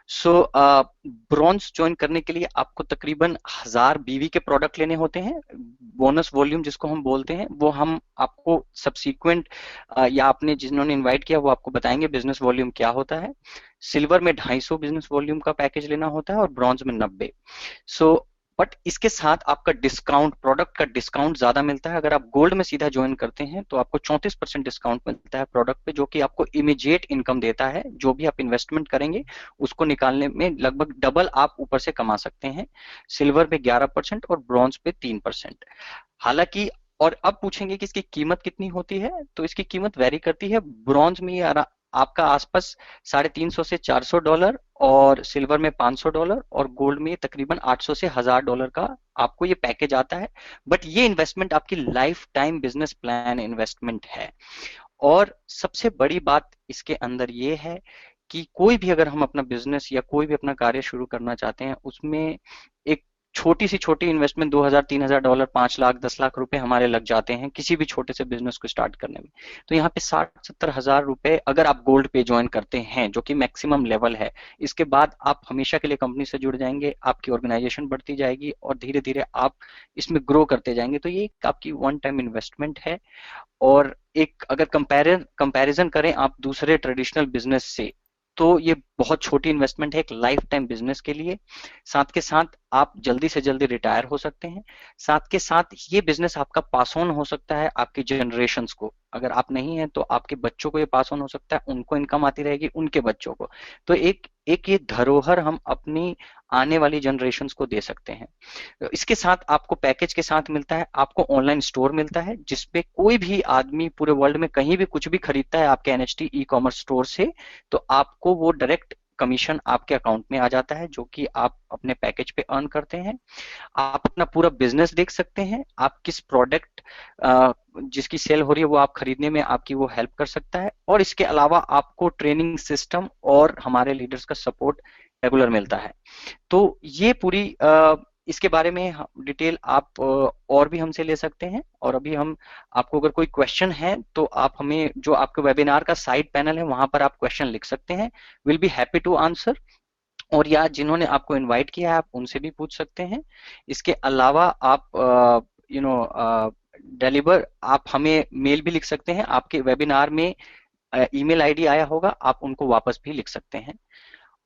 सो ब्रॉन्ज ज्वाइन करने के लिए आपको तकरीबन 1000 बीवी के प्रोडक्ट लेने होते हैं। बोनस वॉल्यूम जिसको हम बोलते हैं, वो हम आपको सब्सीक्वेंट या आपने जिन्होंने इनवाइट किया वो आपको बताएंगे बिजनेस वॉल्यूम क्या होता है। सिल्वर में 250 बिजनेस वॉल्यूम का पैकेज लेना होता है, और ब्रॉन्ज में 90। सो बट इसके साथ आपका डिस्काउंट, प्रोडक्ट का डिस्काउंट ज्यादा मिलता है। अगर आप गोल्ड में सीधा ज्वाइन करते हैं तो आपको 34% डिस्काउंट मिलता है प्रोडक्ट पे, जो कि आपको इमीडिएट इनकम देता है। जो भी आप इन्वेस्टमेंट करेंगे उसको निकालने में लगभग डबल आप ऊपर से कमा सकते हैं। सिल्वर पे 11% और ब्रॉन्ज पे 3%। हालांकि, और अब पूछेंगे कि इसकी कीमत कितनी होती है, तो इसकी कीमत वेरी करती है। ब्रॉन्ज में ये आपका आसपास $350 से $400, और सिल्वर में $500, और गोल्ड में तकरीबन $800 से $1000 का आपको ये पैकेज आता है। बट ये इन्वेस्टमेंट आपकी life time business plan investment है। और सबसे बड़ी बात इसके अंदर ये है कि कोई भी अगर हम अपना बिजनेस या कोई भी अपना कार्य शुरू करना चाहते हैं, उसमें एक छोटी सी छोटी इन्वेस्टमेंट $2000-3000, 5 लाख 10 लाख रुपए हमारे लग जाते हैं किसी भी छोटे से बिजनेस को स्टार्ट करने में। तो यहाँ पे 60-70 हजार रुपए अगर आप गोल्ड पे ज्वाइन करते हैं, जो कि मैक्सिमम लेवल है, इसके बाद आप हमेशा के लिए कंपनी से जुड़ जाएंगे, आपकी ऑर्गेनाइजेशन बढ़ती जाएगी और धीरे धीरे आप इसमें ग्रो करते जाएंगे। तो ये आपकी वन टाइम इन्वेस्टमेंट है। और एक अगर कंपैरिजन करें आप दूसरे ट्रेडिशनल बिजनेस से, तो ये बहुत छोटी इन्वेस्टमेंट है एक लाइफ टाइम बिजनेस के लिए। साथ के साथ आप जल्दी से जल्दी रिटायर हो सकते हैं। साथ के साथ ये बिजनेस आपका पास ऑन हो सकता है आपकी जनरेशन्स को। अगर आप नहीं है तो आपके बच्चों को ये पास ऑन हो सकता है, उनको इनकम आती रहेगी, उनके बच्चों को। तो एक एक ये धरोहर हम अपनी आने वाली जनरेशन्स को दे सकते हैं। इसके साथ आपको पैकेज के साथ मिलता है, आपको ऑनलाइन स्टोर मिलता है, जिसपे कोई भी आदमी पूरे वर्ल्ड में कहीं भी कुछ भी खरीदता है आपके एनएचटी ई कॉमर्स स्टोर से, तो आपको वो डायरेक्ट कमीशन आपके अकाउंट में आ जाता है, जो कि आप अपने पैकेज पे अर्न करते हैं। आप अपना पूरा बिजनेस देख सकते हैं, आप किस प्रोडक्ट जिसकी सेल हो रही है वो आप खरीदने में आपकी वो हेल्प कर सकता है। और इसके अलावा आपको ट्रेनिंग सिस्टम और हमारे लीडर्स का सपोर्ट रेगुलर मिलता है। तो ये पूरी इसके बारे में डिटेल आप और भी हमसे ले सकते हैं। और अभी हम आपको अगर कोई क्वेश्चन है तो आप हमें, जो आपके वेबिनार का साइड पैनल है वहां पर आप क्वेश्चन लिख सकते हैं, will be happy to answer. और या जिन्होंने आपको इनवाइट किया है आप उनसे भी पूछ सकते हैं। इसके अलावा आप डिलीवर, आप हमें मेल भी लिख सकते हैं। आपके वेबिनार में ईमेल आईडी आया होगा, आप उनको वापस भी लिख सकते हैं।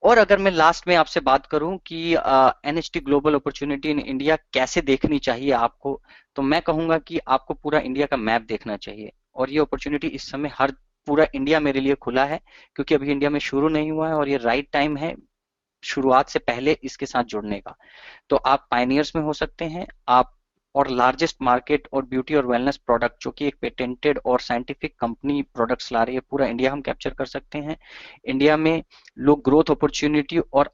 और अगर मैं लास्ट में आपसे बात करूं कि एनएचटी ग्लोबल अपॉर्चुनिटी इन इंडिया कैसे देखनी चाहिए आपको, तो मैं कहूंगा कि आपको पूरा इंडिया का मैप देखना चाहिए। और ये अपॉर्चुनिटी इस समय हर पूरा इंडिया मेरे लिए खुला है, क्योंकि अभी इंडिया में शुरू नहीं हुआ है, और ये राइट टाइम है शुरुआत से पहले इसके साथ जुड़ने का। तो आप पायनियर्स में हो सकते हैं आप, और लार्जेस्ट मार्केट और ब्यूटी और वेलनेस प्रोडक्ट, जो कि एक पेटेंटेड और साइंटिफिक कंपनी प्रोडक्ट्स ला रही है, पूरा इंडिया हम कैप्चर कर सकते हैं। इंडिया में लोग ग्रोथ अपॉर्चुनिटी और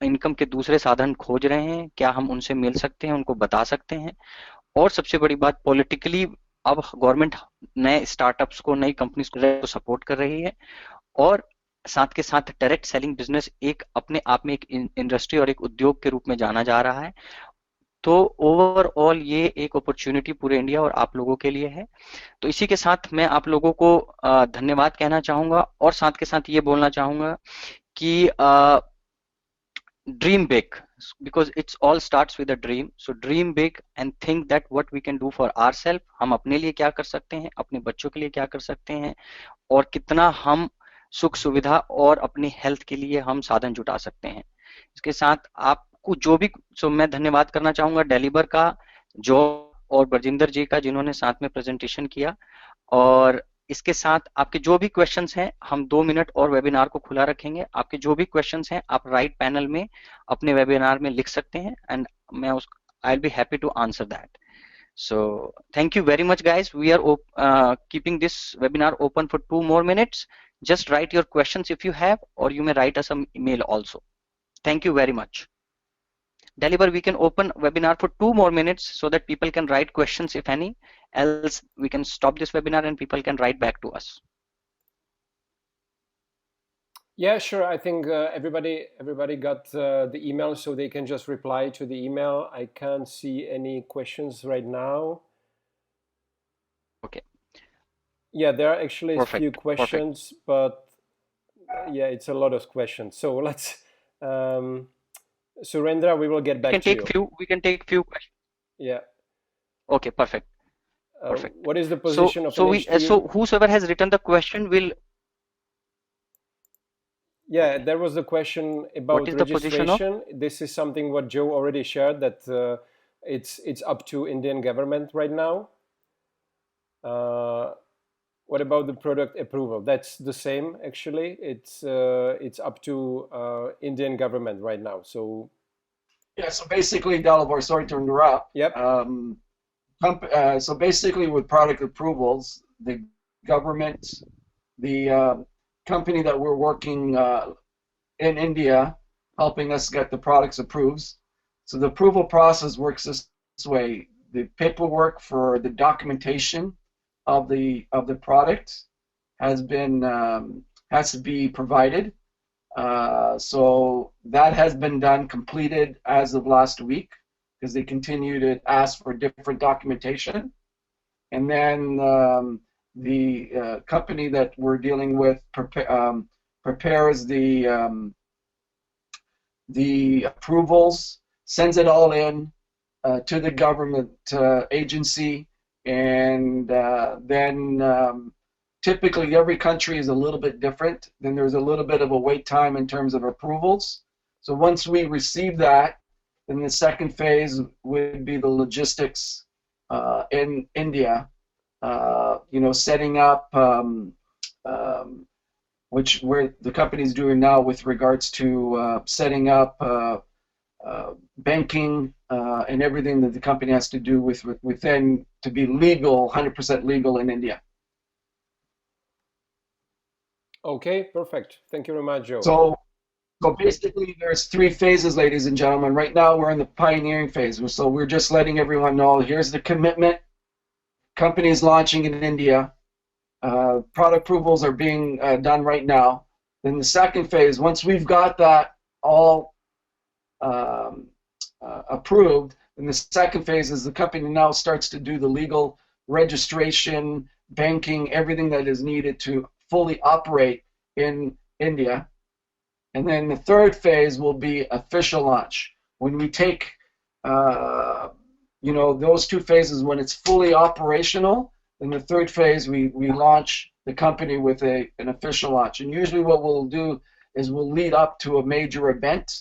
इनकम के दूसरे साधन खोज रहे हैं, क्या हम उनसे मिल सकते हैं, उनको बता सकते हैं। और सबसे बड़ी बात, पॉलिटिकली अब गवर्नमेंट नए स्टार्टअप्स को, नई कंपनीज को सपोर्ट कर रही है। और साथ के साथ डायरेक्ट सेलिंग बिजनेस एक अपने आप में एक इंडस्ट्री और एक उद्योग के रूप में जाना जा रहा है। तो ओवरऑल ये एक अपॉर्चुनिटी पूरे इंडिया और आप लोगों के लिए है। तो इसी के साथ मैं आप लोगों को धन्यवाद कहना चाहूंगा, और साथ के साथ ये बोलना चाहूंगा कि dream big, because it's all starts with a dream. So dream big and think that what we can do for ourselves, हम अपने लिए क्या कर सकते हैं, अपने बच्चों के लिए क्या कर सकते हैं, और कितना हम सुख सुविधा और अपनी हेल्थ के लिए हम साधन जुटा सकते हैं। इसके साथ आपको जो भी मैं धन्यवाद करना चाहूंगा डेलीबर का, जो और बरजिंदर जी का, जिन्होंने साथ में प्रेजेंटेशन किया। और इसके साथ आपके जो भी क्वेश्चंस हैं, हम 2 मिनट और वेबिनार को खुला रखेंगे। आपके जो भी क्वेश्चंस हैं आप राइट पैनल में अपने वेबिनार में लिख सकते हैं, एंड मैं उस I will be happy to answer that. So thank you very much, guys. We are keeping this webinar open for 2 more minutes. Just write your questions if you have, or you may write us an email also. Thank you very much. Deliver, we can open webinar for 2 more minutes so that people can write questions if any. Else we can stop this webinar and people can write back to us. Yeah, sure. I think everybody got the email, so they can just reply to the email. I can't see any questions right now. Okay. Yeah, there are actually a few Perfect. questions, but yeah, it's a lot of questions. So let's, Surendra, we will get back to you. We can take few questions. Yeah. Okay, perfect. Perfect. What is the position of NHT? So whosoever has written the question will. Yeah, there was a question about What is the position of? registration. This is something what Joe already shared, that it's up to Indian government right now. What about the product approval? That's the same, actually. It's up to Indian government right now. So Yeah, so basically, Dalibor, sorry to interrupt. Yep. So basically, with product approvals, the government, the company that we're working in India, helping us get the products approved. So the approval process works this way: the paperwork for the documentation of the product has to be provided. So that has been done, completed as of last week, because they continue to ask for different documentation. And then the company that we're dealing with prepares the approvals, sends it all in to the government agency, and then typically every country is a little bit different. Then there's a little bit of a wait time in terms of approvals. So once we receive that, then the second phase would be the logistics in India. Setting up, which where the company is doing now with regards to setting up banking and everything that the company has to do within to be legal, 100% legal in India. Okay, perfect. Thank you very much, Joe. So basically, there's 3 phases, ladies and gentlemen. Right now, we're in the pioneering phase. So we're just letting everyone know, here's the commitment. Company is launching in India. Product approvals are being done right now. Then the second phase, once we've got that all approved, then the second phase is the company now starts to do the legal registration, banking, everything that is needed to fully operate in India. And then the third phase will be official launch. When we take those 2 phases, when it's fully operational, then the third phase we launch the company with an official launch. And usually what we'll do is we'll lead up to a major event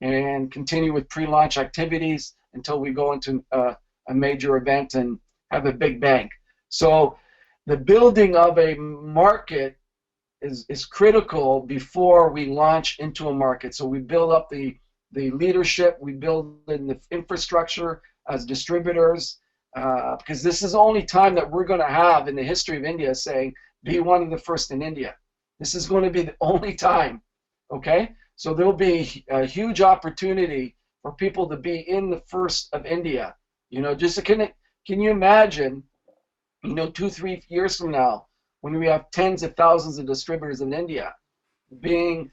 and continue with pre-launch activities until we go into a major event and have a big bang. So the building of a market is critical before we launch into a market. So we build up the leadership, we build in the infrastructure as distributors, because this is the only time that we're going to have in the history of India saying, be one of the first in India. This is going to be the only time, okay? So there'll be a huge opportunity for people to be in the first of India. Can you imagine, 2-3 years from now, when we have tens of thousands of distributors in India, being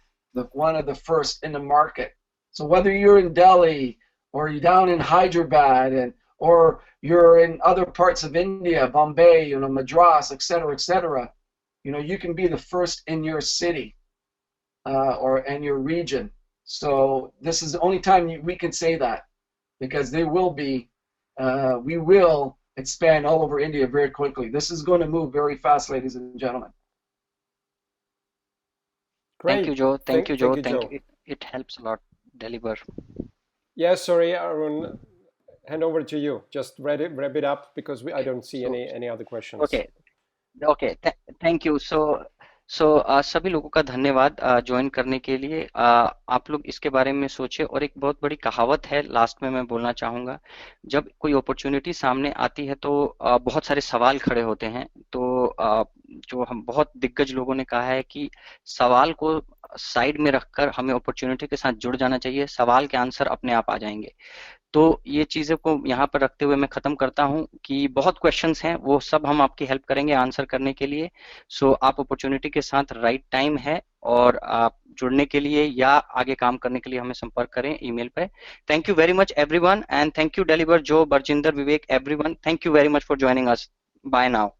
one of the first in the market. So whether you're in Delhi or you're down in Hyderabad or you're in other parts of India, Bombay, Madras, etc., you can be the first in your city or in your region. So this is the only time we can say that, because we will expand all over India very quickly. This is going to move very fast, ladies and gentlemen. Great. Thank you, Joe. Thank you, Joe. Thank you, Joe. It helps a lot. Deliver. Yes, sorry, Arun. Hand over to you. Just wrap it up because I don't see So, any other questions. okay, okay, thank you. So सभी लोगों का धन्यवाद join करने के लिए। आप लोग इसके बारे में सोचे, और एक बहुत बड़ी कहावत है लास्ट में मैं बोलना चाहूँगा, जब कोई अपॉर्चुनिटी सामने आती है तो बहुत सारे सवाल खड़े होते हैं। तो जो हम बहुत दिग्गज लोगों ने कहा है कि सवाल को साइड में रखकर हमें अपॉर्चुनिटी के साथ जुड़ जाना चाहिए, सवाल के आंसर अपने आप आ जाएंगे। तो ये चीज़ों को यहाँ पर रखते हुए मैं ख़त्म करता हूँ कि बहुत क्वेश्चंस हैं, वो सब हम आपकी हेल्प करेंगे आंसर करने के लिए। सो आप अपॉर्चुनिटी के साथ राइट टाइम है, और आप जुड़ने के लिए या आगे काम करने के लिए हमें संपर्क करें ईमेल पे। Thank you very much everyone, and thank you डेलीवर, Joe, Barjinder, Vivek, everyone, thank you very much for joining us. Bye now.